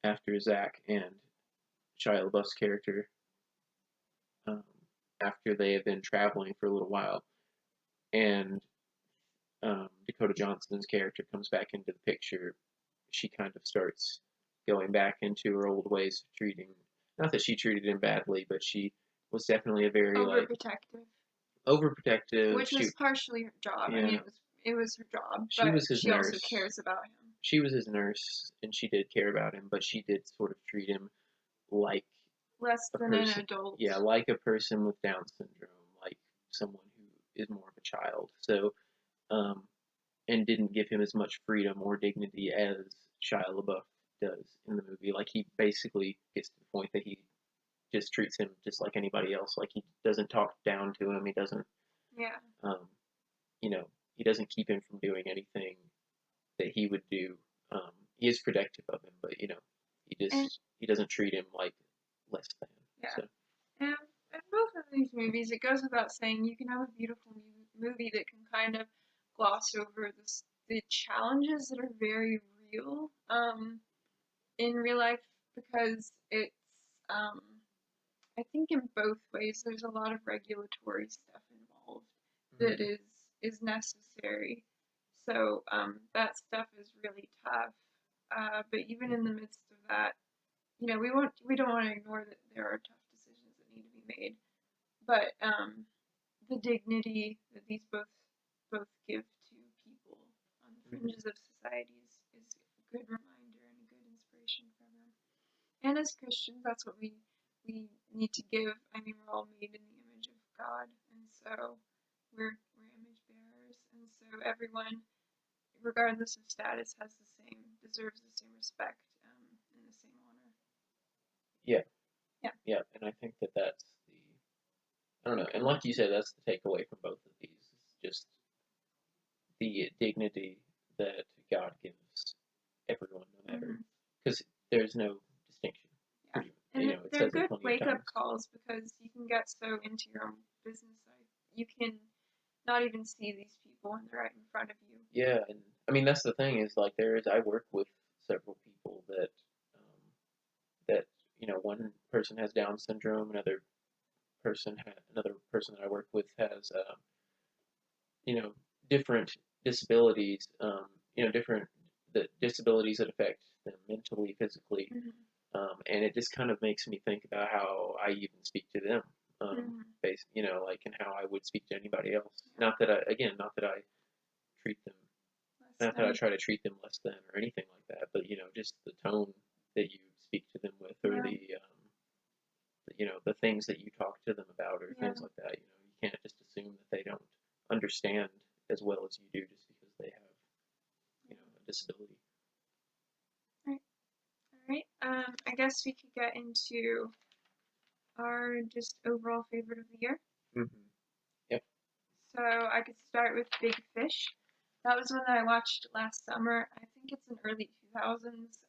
after Zach and Shia LaBeouf's character, um, after they have been traveling for a little while, and Dakota Johnson's character comes back into the picture, she kind of starts going back into her old ways of treating. Not that she treated him badly, but she was definitely a very overprotective, which was partially her job. Yeah. I mean, it was her job, She but was his she nurse. also cares about him. She was his nurse, and she did care about him, but she did sort of treat him like less than an adult. Yeah, like a person with Down syndrome, like someone who is more of a child. So, and didn't give him as much freedom or dignity as Shia LaBeouf does in the movie. Like he basically gets to the point that he just treats him just like anybody else. Like he doesn't talk down to him. He doesn't. Yeah. He doesn't keep him from doing anything that he would do. He is protective of him, but he doesn't treat him like less than. Yeah. So. And in both of these movies, it goes without saying, you can have a beautiful movie that can kind of gloss over the challenges that are very real in real life, because it's I think in both ways there's a lot of regulatory stuff involved that is necessary. So that stuff is really tough. But even in the midst of that, we don't want to ignore that there are tough decisions that need to be made. But the dignity that these both give to people on the fringes of society is a good reminder and a good inspiration for them. And as Christians, that's what we need to give. I mean, we're all made in the image of God, and so we're image bearers, and so everyone, regardless of status, deserves the same respect and the same honor. Yeah. Yeah. Yeah, and I think that's I don't know, and like you said, that's the takeaway from both of these. It's just the dignity that God gives everyone, no matter, because there's no distinction. Yeah. And they're good wake-up calls, because you can get so into your own business life, you can not even see these people when they're right in front of you. Yeah, and I mean that's the thing is like I work with several people that one person has Down syndrome, another person that I work with has different disabilities, different the disabilities that affect them mentally, physically, and it just kind of makes me think about how I even speak to them, and how I would speak to anybody else. Not that I treat them, not that I try to treat them less than or anything like that, but just the tone that you speak to them with, or the things that you talk to them about, or things like that. You can't just assume that they don't understand as well as you do just because they have a disability. Right. Alright, I guess we could get into our just overall favorite of the year. Mm-hmm. Yep. So I could start with Big Fish. That was one that I watched last summer. I think it's an early 2000s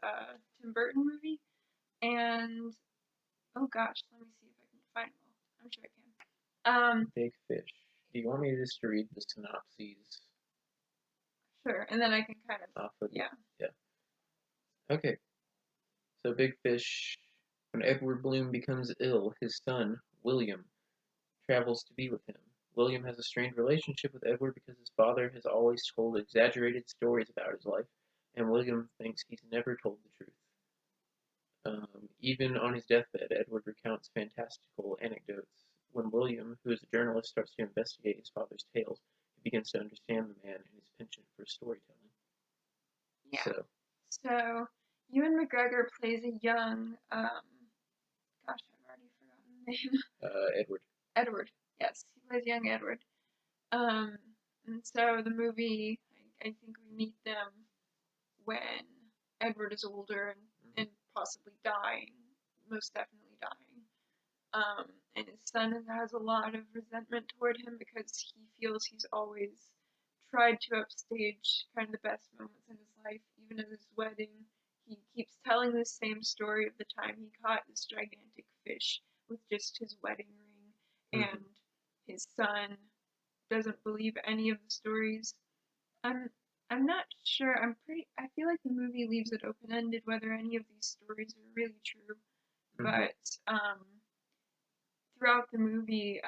Tim Burton movie. And oh gosh, let me see if I can find them all. I'm sure I can. Big Fish. Do you want me just to read the synopses Sure, and then I can kind of, off of yeah. Yeah. Okay. So Big Fish. When Edward Bloom becomes ill, his son, William, travels to be with him. William has a strained relationship with Edward because his father has always told exaggerated stories about his life, and William thinks he's never told the truth. Even on his deathbed, Edward recounts fantastical anecdotes. When William, who is a journalist, starts to investigate his father's tales, he begins to understand the man and his penchant for storytelling. Yeah. So, So Ewan McGregor plays a young, gosh, I've already forgotten the name. Edward. Edward. Yes, he plays young Edward. Um, and so the movie, I think we meet them when Edward is older and possibly dying, most definitely dying. And his son has a lot of resentment toward him because he feels he's always tried to upstage kind of the best moments in his life. Even at his wedding, he keeps telling the same story of the time he caught this gigantic fish with just his wedding ring, and his son doesn't believe any of the stories. I'm I'm not sure. I feel like the movie leaves it open ended whether any of these stories are really true. But throughout the movie,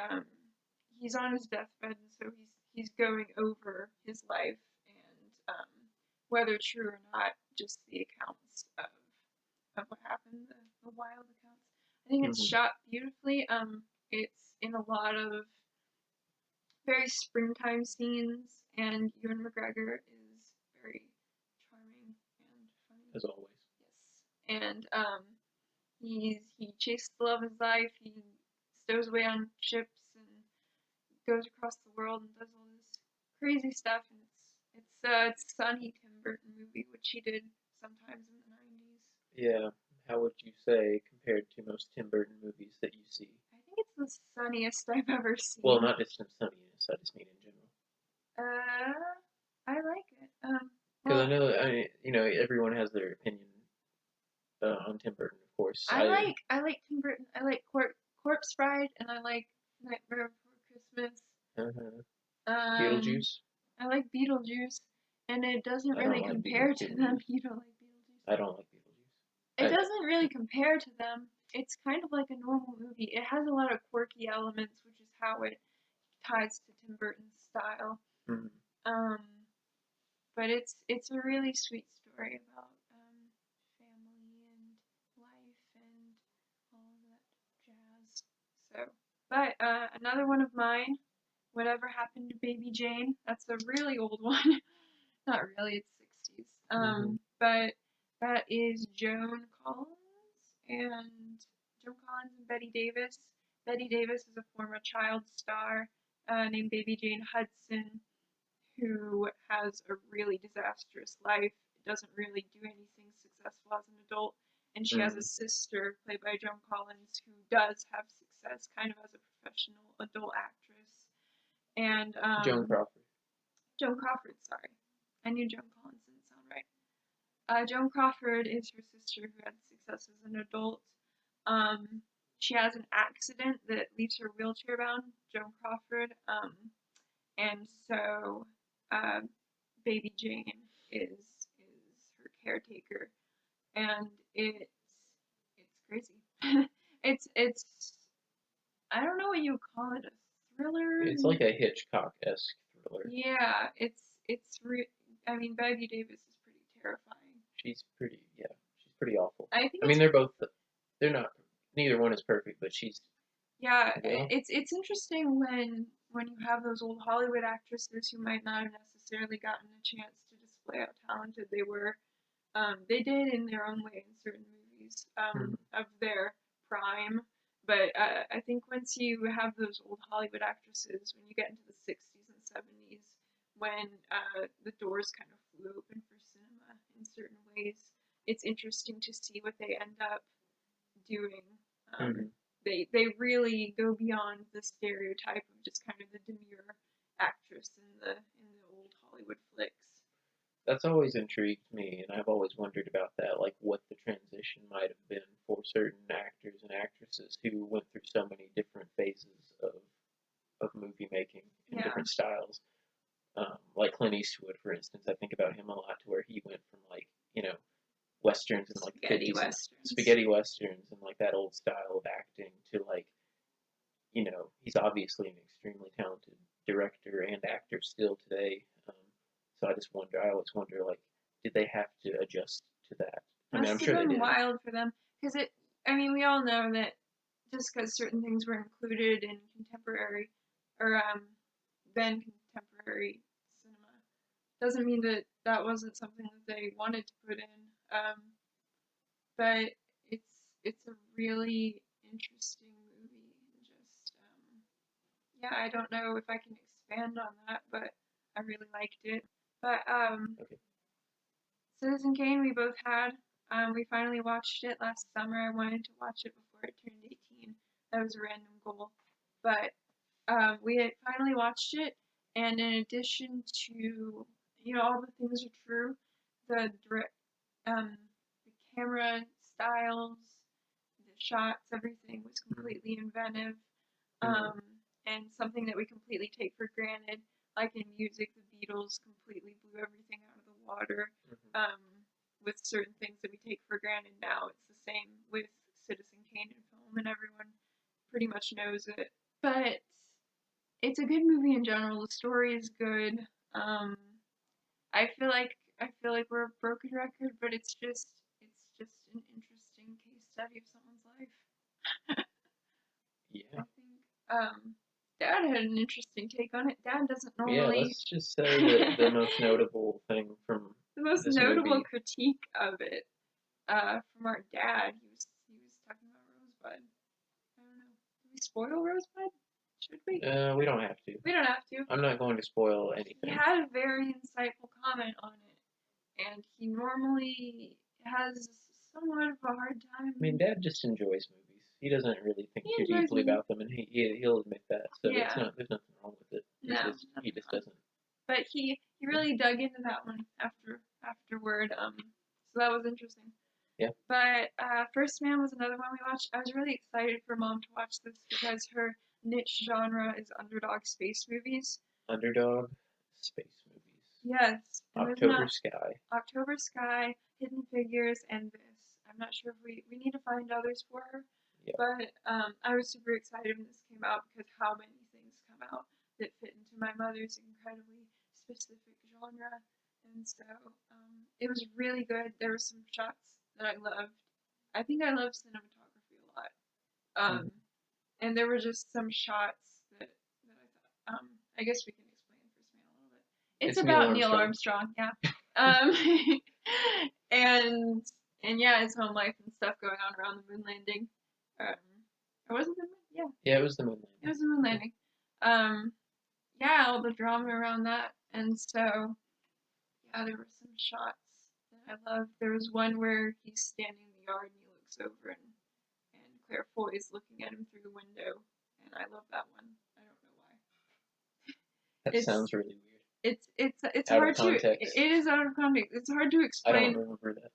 he's on his deathbed, and so he's going over his life and whether true or not, just the accounts of what happened, the wild accounts. I think it's shot beautifully. It's in a lot of very springtime scenes, and Ewan McGregor is very charming and funny. As always. Yes, and he chases the love of his life. He stows away on ships and goes across the world and does all this crazy stuff. And it's a sunny Tim Burton movie, which he did sometimes in the 90s. Yeah. How would you say compared to most Tim Burton movies that you see? I think it's the sunniest I've ever seen. Well, not just in sunniness. I just mean in general. I like it. Because I know, everyone has their opinion on Tim Burton, of course. I like Tim Burton. I like Corpse Bride, and I like Nightmare Before Christmas. Beetlejuice. I like Beetlejuice, and it doesn't I don't really like compare to them. You don't like Beetlejuice? I don't like Beetlejuice. It doesn't really compare to them. It's kind of like a normal movie. It has a lot of quirky elements, which is how it ties to Tim Burton's style. But it's a really sweet story about family and life and all of that jazz. So, but another one of mine, Whatever Happened to Baby Jane. That's a really old one. Not really, it's 60s. But that is Joan Collins and Betty Davis. Betty Davis is a former child star named Baby Jane Hudson, who has a really disastrous life, doesn't really do anything successful as an adult, and she has a sister played by Joan Collins who does have success kind of as a professional adult actress. And Joan Crawford. Joan Crawford, sorry. I knew Joan Collins didn't sound right. Joan Crawford is her sister who had success as an adult. She has an accident that leaves her wheelchair bound, Joan Crawford, and so Baby Jane is her caretaker, and it's crazy. it's I don't know what you would call it, a thriller. It's like a Hitchcock-esque thriller. Yeah, I mean, Betty Davis is pretty terrifying. She's pretty awful. I think they're not, neither one is perfect, but she's. Yeah, it's interesting when you have those old Hollywood actresses who might not have necessarily gotten a chance to display how talented they were. They did in their own way in certain movies of their prime, but I think once you have those old Hollywood actresses, when you get into the 60s and 70s, when the doors kind of flew open for cinema in certain ways, it's interesting to see what they end up doing. Mm-hmm. They really go beyond the stereotype of just kind of the demure actress in the old Hollywood flicks. That's always intrigued me, and I've always wondered about that, like what the transition might have been for certain actors and actresses who went through so many different phases of movie making in Yeah, different styles. Like Clint Eastwood, for instance, I think about him a lot, to where he went from like westerns in like the spaghetti 50s and westerns. spaghetti westerns and like that old style of acting to like he's obviously an extremely talented director and actor still today. So I always wonder, like, did they have to adjust to that? I mean, I'm Must have sure they been did. wild for them because it. I mean, we all know that just because certain things were included in contemporary or then contemporary cinema doesn't mean that that wasn't something that they wanted to put in. But it's a really interesting movie and just yeah, I don't know if I can expand on that, but I really liked it. But Okay. Citizen Kane we both had. We finally watched it last summer. I wanted to watch it before I turned 18. That was a random goal. But we had finally watched it, and in addition to all the things are true, the direct the camera styles, the shots, everything was completely inventive, Mm-hmm. um, and something that we completely take for granted. Like in music, the Beatles completely blew everything out of the water. Mm-hmm. Um, with certain things that we take for granted now, it's the same with Citizen Kane in film, and everyone pretty much knows it. But it's a good movie in general. The story is good. Um, I feel like we're a broken record, but it's just an interesting case study of someone's life. I Yeah. think Dad had an interesting take on it. Dad doesn't Yeah. normally. Let's just say that the most notable thing from The most this notable movie. critique of it from our dad. He was talking about Rosebud. I don't know. Do we spoil Rosebud? Should we? We don't have to. We don't have to. I'm not going to spoil He anything. had a very insightful comment on it, and he normally has somewhat of a hard I mean, time. Dad just enjoys movies. He doesn't really think He too enjoys deeply movies. about them, and he'll admit that. So it's Yeah, not there's nothing wrong with it. no, He nothing just wrong. doesn't. But he really dug into that one afterward. So that was interesting. Yeah. But First Man was another one we watched. I was really excited for Mom to watch this because her niche genre is underdog space movies. Underdog, space movies, Yes, and there's October not Sky. October Sky, Hidden Figures, and this. I'm not sure if we need to find others for her, Yeah. but I was super excited when this came out because how many things come out that fit into my mother's incredibly specific genre, and so it was really good. There were some shots that I loved. I think I love cinematography a lot, Mm-hmm. and there were just some shots that I thought. I guess we can explain First Man a little bit. It's It's Neil about Neil Armstrong. Armstrong, yeah. Um, and and yeah, his home life and stuff going on around the moon landing. Um, or was it the moon? Yeah, Yeah, it was the moon it was landing. the moon Yeah. landing. Um, yeah, all the drama around that, and so yeah, there were some shots that I loved. There was one where he's standing in the yard and he looks over and Claire Foy is looking at him through the window, and I love that one. I don't know why. That It's sounds really weird. it's Out of hard to context. it is out of context. It's hard to I don't explain. remember that.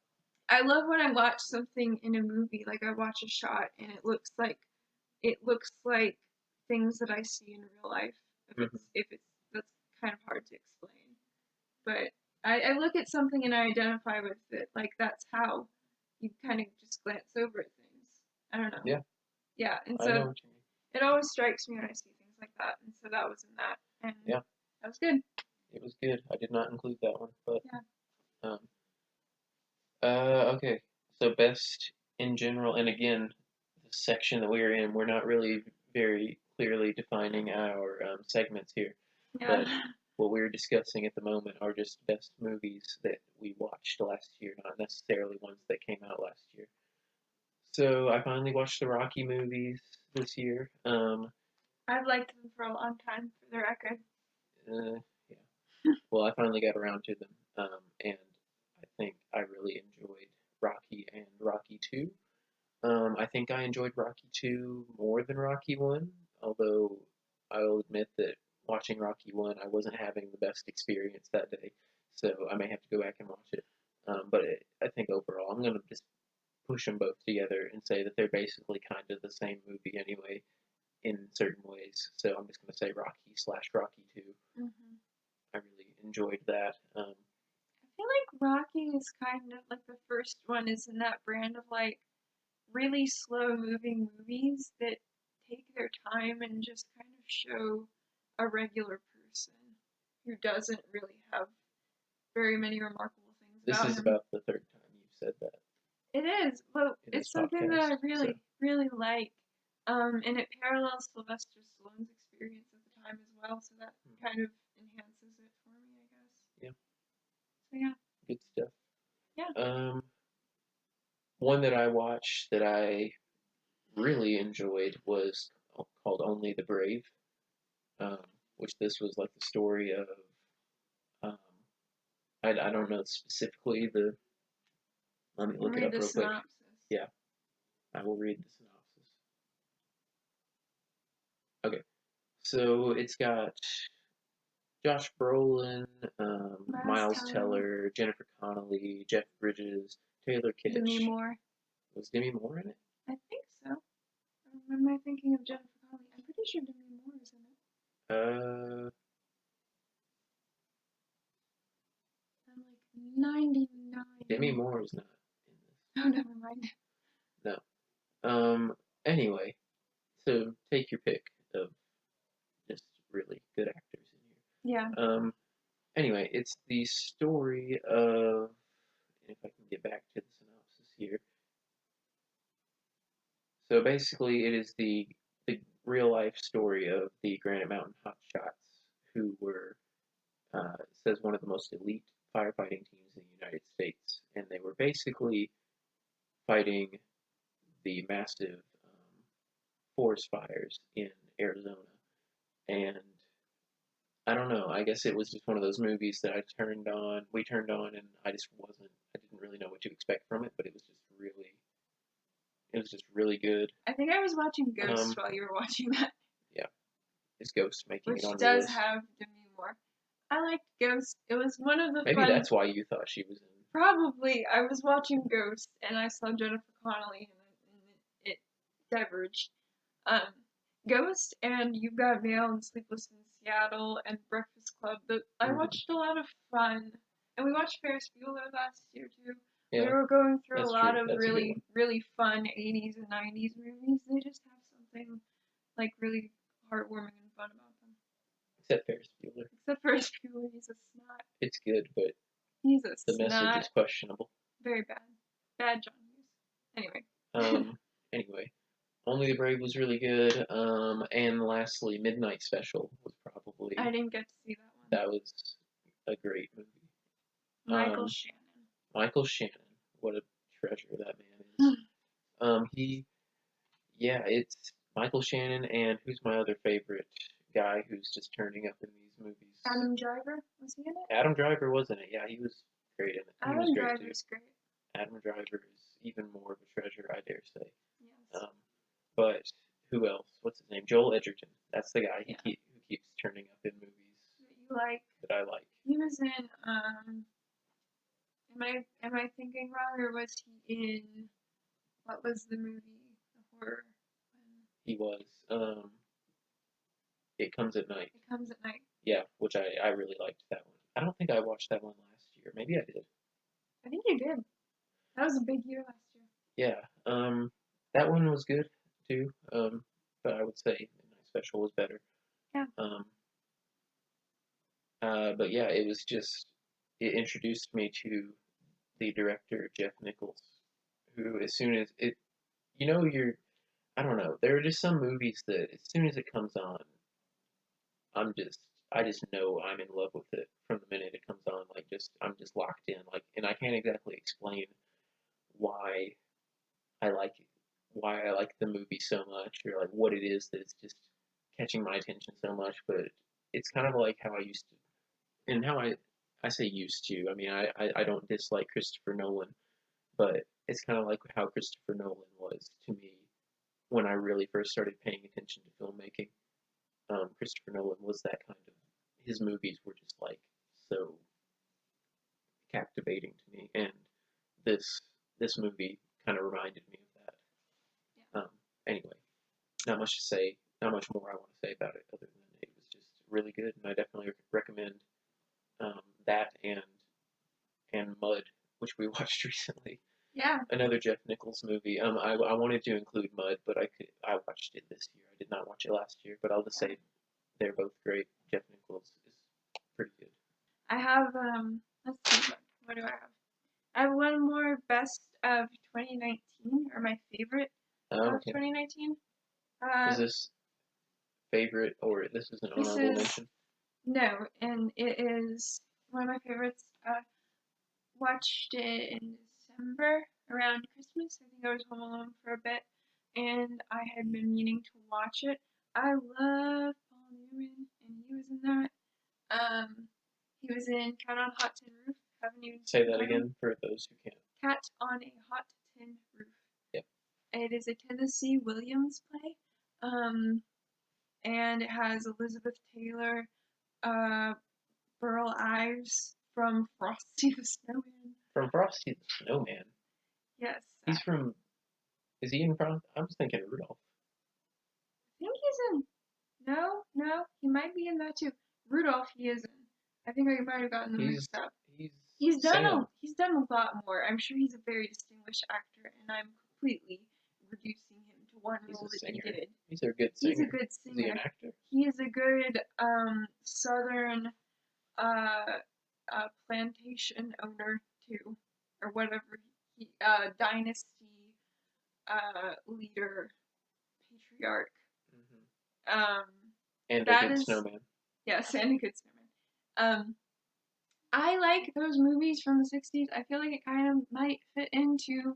I love when I watch something in a movie, like I watch a shot and it looks like things that I see in real life. Mm-hmm. If it's that's kind of hard to explain. But I look at something and I identify with it. Like that's how you kind of just glance over at things. I don't know. Yeah, Yeah, and I know so what you mean. it always strikes me when I see things like that. And so that was in that, and Yeah, that was good. it was good. I did not include that one, but Yeah. um, okay. So best in general, and again, the section that we're in, we're not really very clearly defining our segments here, Yeah. but what we're discussing at the moment are just best movies that we watched last year, not necessarily ones that came out last year. So I finally watched the Rocky movies this year. I've liked them for a long time, for the record. Yeah. Well, I finally got around to them, and I think I really enjoyed Rocky and Rocky 2. I think I enjoyed Rocky 2 more than Rocky 1, although I'll admit that watching Rocky 1, I wasn't having the best experience that day, so I may have to go back and watch it. I think overall, I'm going to just push them both together and say that they're basically kind of the same movie anyway, in certain ways. So I'm just going to say Rocky slash Rocky 2. Mm-hmm. I really enjoyed that. I feel like Rocky is kind of like the first one is in that brand of like really slow moving movies that take their time and just kind of show a regular person who doesn't really have very many remarkable things This about is him. about the third time you've said that It is, but in this it's something that I podcast. really, So, really like. And it parallels Sylvester Stallone's experience at the time as well, so that kind of enhances it for me, I guess. yeah, So yeah, good stuff. yeah. One that I watched that I really enjoyed was called Only the Brave, um, which this was like the story of. Um, I don't know specifically the. Let me look it Read up the real quick. synopsis. Yeah, I will read the synopsis. Okay, so it's got Josh Brolin, Miles Teller, Jennifer Connelly, Jeff Bridges, Taylor Demi Kitsch. Moore. Was Demi Moore in it? I think so. Am I thinking of Jennifer Connelly? I'm pretty sure Demi Moore is in it. Uh, I'm like 99. Demi Moore is not in this. Oh, never mind. No. Anyway, so take your pick of just really good actors in Yeah. here. Anyway, it's the story of, if I can get back to the synopsis here. So basically, it is the real life story of the Granite Mountain Hotshots, who were, it says, one of the most elite firefighting teams in the United States, and they were basically fighting the massive forest fires in Arizona. And I don't know. I guess it was just one of those movies that we turned on, and I didn't really know what to expect from it, but it was just really good. I think I was watching Ghost Um, while you were watching that. yeah, is Ghost making Which it on your does list? have Demi Moore. I liked Ghost. It was one of the Maybe fun. that's why you thought she was in. Probably. I was watching Ghost and I saw Jennifer Connelly and it diverged. Um, Ghost and You've Got Mail and Sleepless in Seattle and Breakfast Club. I watched a lot of fun. And we watched Ferris Bueller last year too. Yeah, We were going through a that's lot true. of That's a good really, one. really fun 80s and 90s movies. They just have something like really heartwarming and fun about them. Except Ferris Bueller. Except Ferris Bueller, he's a snot. It's good, but He's a the message snot. is questionable. Very bad. Bad John Hughes. Anyway. Anyway, Only the Brave was really good. And lastly, Midnight Special was probably. I didn't get to see that one. That was a great movie. Michael Shannon. Michael Shannon. What a treasure that man is. It's Michael Shannon, and who's my other favorite guy who's just turning up in these movies? Adam Driver, was he in it? Adam Driver was in it. Yeah, he was great in it. Adam Driver's great. Adam Driver is even more of a treasure, I dare say. Yes. But who else? What's his name? Joel Edgerton. That's the guy who keeps turning up in movies that you like. that I like. He was in am I thinking wrong, or was he in what was the movie? The horror one? He was. It Comes at Night. It Comes at Night. Yeah, which I really liked that one. I don't think I watched that one last year. Maybe I did. I think you did. That was a big year last year. Yeah. That one was good too. But I would say Midnight Special was better. Yeah. But yeah, it introduced me to the director Jeff Nichols, who as soon as it, I don't know, there are just some movies that as soon as it comes on, I just know I'm in love with it from the minute it comes on. I'm just locked in. And I can't exactly explain why I like it, why I like the movie so much, or like what it is that's just catching my attention so much. But it's kind of like how I used to, and how I say used to. I mean, I don't dislike Christopher Nolan, but it's kind of like how Christopher Nolan was to me when I really first started paying attention to filmmaking. Christopher Nolan was that kind of, his movies were just like so captivating to me, and this this movie kind of reminded me of that. Yeah. Anyway, not much to say, not much more I want to say about it other than it was just really good, and I definitely recommend that and Mud, which we watched recently. Yeah. Another Jeff Nichols movie. I wanted to include Mud, but I watched it this year. I did not watch it last year, but I'll just say they're both great. Jeff Nichols is pretty good. I have let's see, what do I have? I have one more best of 2019, or my favorite of Okay. 2019. Is this favorite, or this is an This honorable is mention? no, and it is one of my favorites. Watched it in December around Christmas. I think I was home alone for a bit, and I had been meaning to watch it. I love Paul Newman, and he was in that. He was in Cat on a Hot Tin Roof. Haven't even Say seen that that one. again for those who can't. Cat on a Hot Tin Roof. Yep. It is a Tennessee Williams play. And it has Elizabeth Taylor, Burl Ives from Frosty the Snowman. From Frosty the Snowman. Yes. He's from. Is he in Frosty? I was thinking Rudolph. I think he's in. No, he might be in that too. Rudolph, he is in. I think I might have gotten them mixed up. He's done a lot more. I'm sure he's a very distinguished actor, and I'm completely reducing him to one role that he did. He's a good singer. He's a good singer. Is he an actor? He is a good southern plantation owner too, or whatever. He dynasty leader, patriarch. And a good snowman. Yes, and a good snowman. I like those movies from the 60s. I feel like it kind of might fit into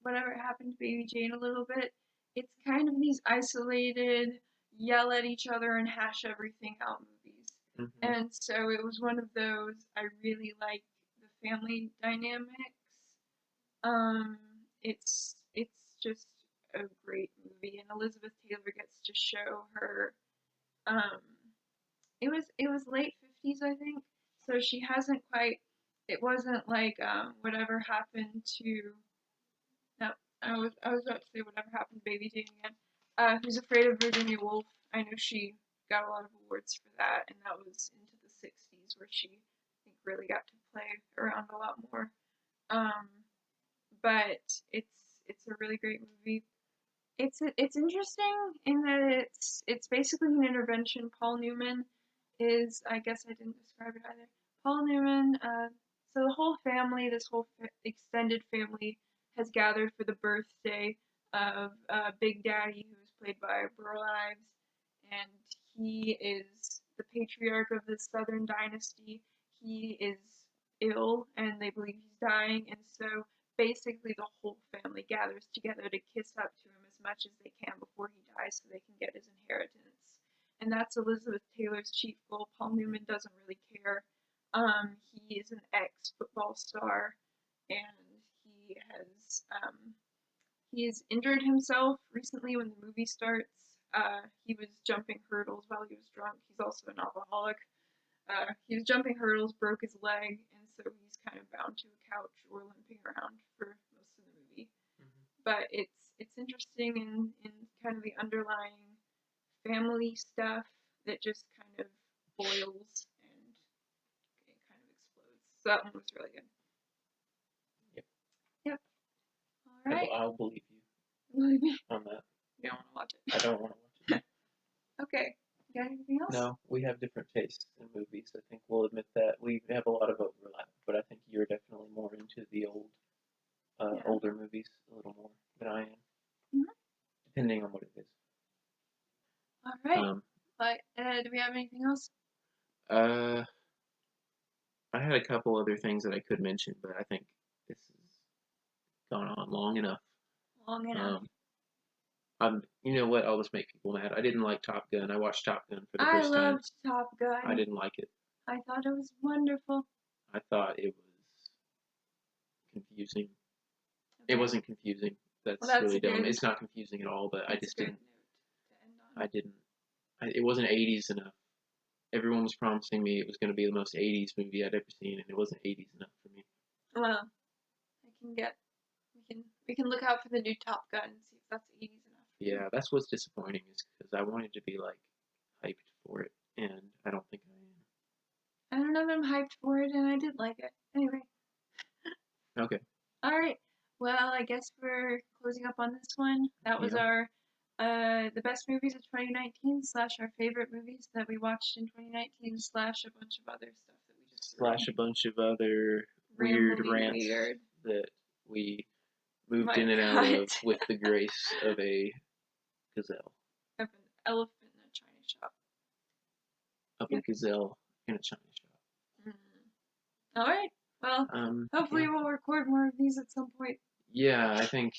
whatever happened to Baby Jane a little bit. It's kind of these isolated, yell at each other and hash everything out movies. Mm-hmm. And so it was one of those. I really like the family dynamics. It's just a great movie, and Elizabeth Taylor gets to show her. It was late 50s, I think, so she hasn't quite. It wasn't like whatever happened to. No, I was about to say whatever happened to Baby Jane again. Who's Afraid of Virginia Woolf? I know she got a lot of awards for that, and that was into the 60s where she, I think, really got to play around a lot more. But it's a really great movie. It's interesting in that it's basically an intervention. Paul Newman is, I guess I didn't describe it either. Paul Newman, so the whole family, this whole extended family, has gathered for the birthday of Big Daddy, who is played by Burl Ives, and he is the patriarch of this southern dynasty. He is ill, and they believe he's dying, and so basically the whole family gathers together to kiss up to him as much as they can before he dies so they can get his inheritance. And that's Elizabeth Taylor's chief goal. Paul Newman doesn't really care. He is an ex-football star, and he has injured himself recently when the movie starts. He was jumping hurdles while he was drunk. He's also an alcoholic. He was jumping hurdles, broke his leg, and so he's kind of bound to a couch or limping around for most of the movie. Mm-hmm. But it's interesting in kind of the underlying family stuff that just kind of boils and it kind of explodes. So that one was really good. Yep. All right. I'll believe you. Believe me on that. You don't want to watch it. I don't want to watch it. Okay. You got anything else? No, we have different tastes in movies. I think we'll admit that. We have a lot of overlap, but I think you're definitely more into the older movies a little more than I am. Mm-hmm. Depending on what it is. All right. But do we have anything else? I had a couple other things that I could mention, but I think this has gone on long enough. You know what? I'll just make people mad. I didn't like Top Gun. I watched Top Gun for the first time. I loved Top Gun. I didn't like it. I thought it was wonderful. I thought it was confusing. Okay. It wasn't confusing. That's, Well, that's really dumb. good. It's not confusing at all, but I That's just a good didn't. note to end on. I didn't. It wasn't 80s enough. Everyone was promising me it was going to be the most 80s movie I'd ever seen, and it wasn't 80s enough for me. Well, we can look out for the new Top Gun and see if that's 80s enough. Yeah, that's what's disappointing, is because I wanted to be like hyped for it, and I don't think I I don't know that I'm hyped for it, and I did like it. Anyway. am. Okay. Alright. Well, I guess we're closing up on this one. That was our the best movies of 2019 / our favorite movies that we watched in 2019 / a bunch of other stuff that we just / a bunch of other weird rants that we moved in and out of with the grace of a gazelle. Of an elephant in a china shop. Of a gazelle in a china shop. Alright. Well, hopefully we'll record more of these at some point. Yeah, I think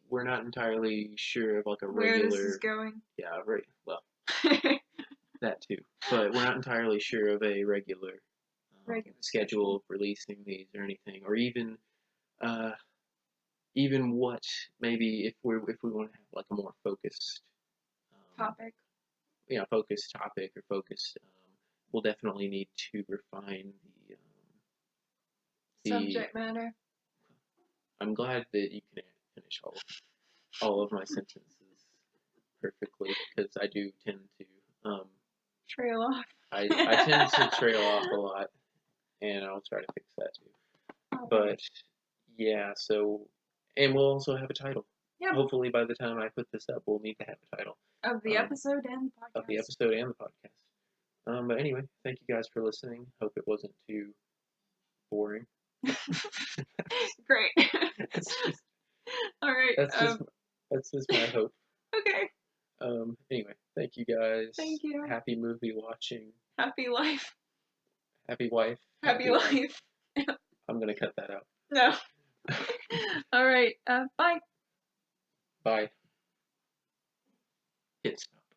we're not entirely sure of like a regular... Where this is going. Yeah, right. Well, that too. But we're not entirely sure of a regular schedule of releasing these or anything, or even what maybe if we want to have like a more focused topic. Yeah, focused topic or focused. We'll definitely need to refine the subject matter. I'm glad that you can finish all of my sentences perfectly, because I do tend to trail off. I tend to trail off a lot, and I'll try to fix that too. But yeah, so, and we'll also have a title. Yep. Hopefully by the time I put this up, we'll need to have a title. Of the episode and the podcast. Of the episode and the podcast. But anyway, thank you guys for listening. Hope it wasn't too boring. Great. Alright. That's just my hope. Okay. Anyway, thank you guys. Thank you. Happy movie watching. Happy life. Happy wife. Happy life. I'm gonna cut that out. No. Alright. Bye. Bye.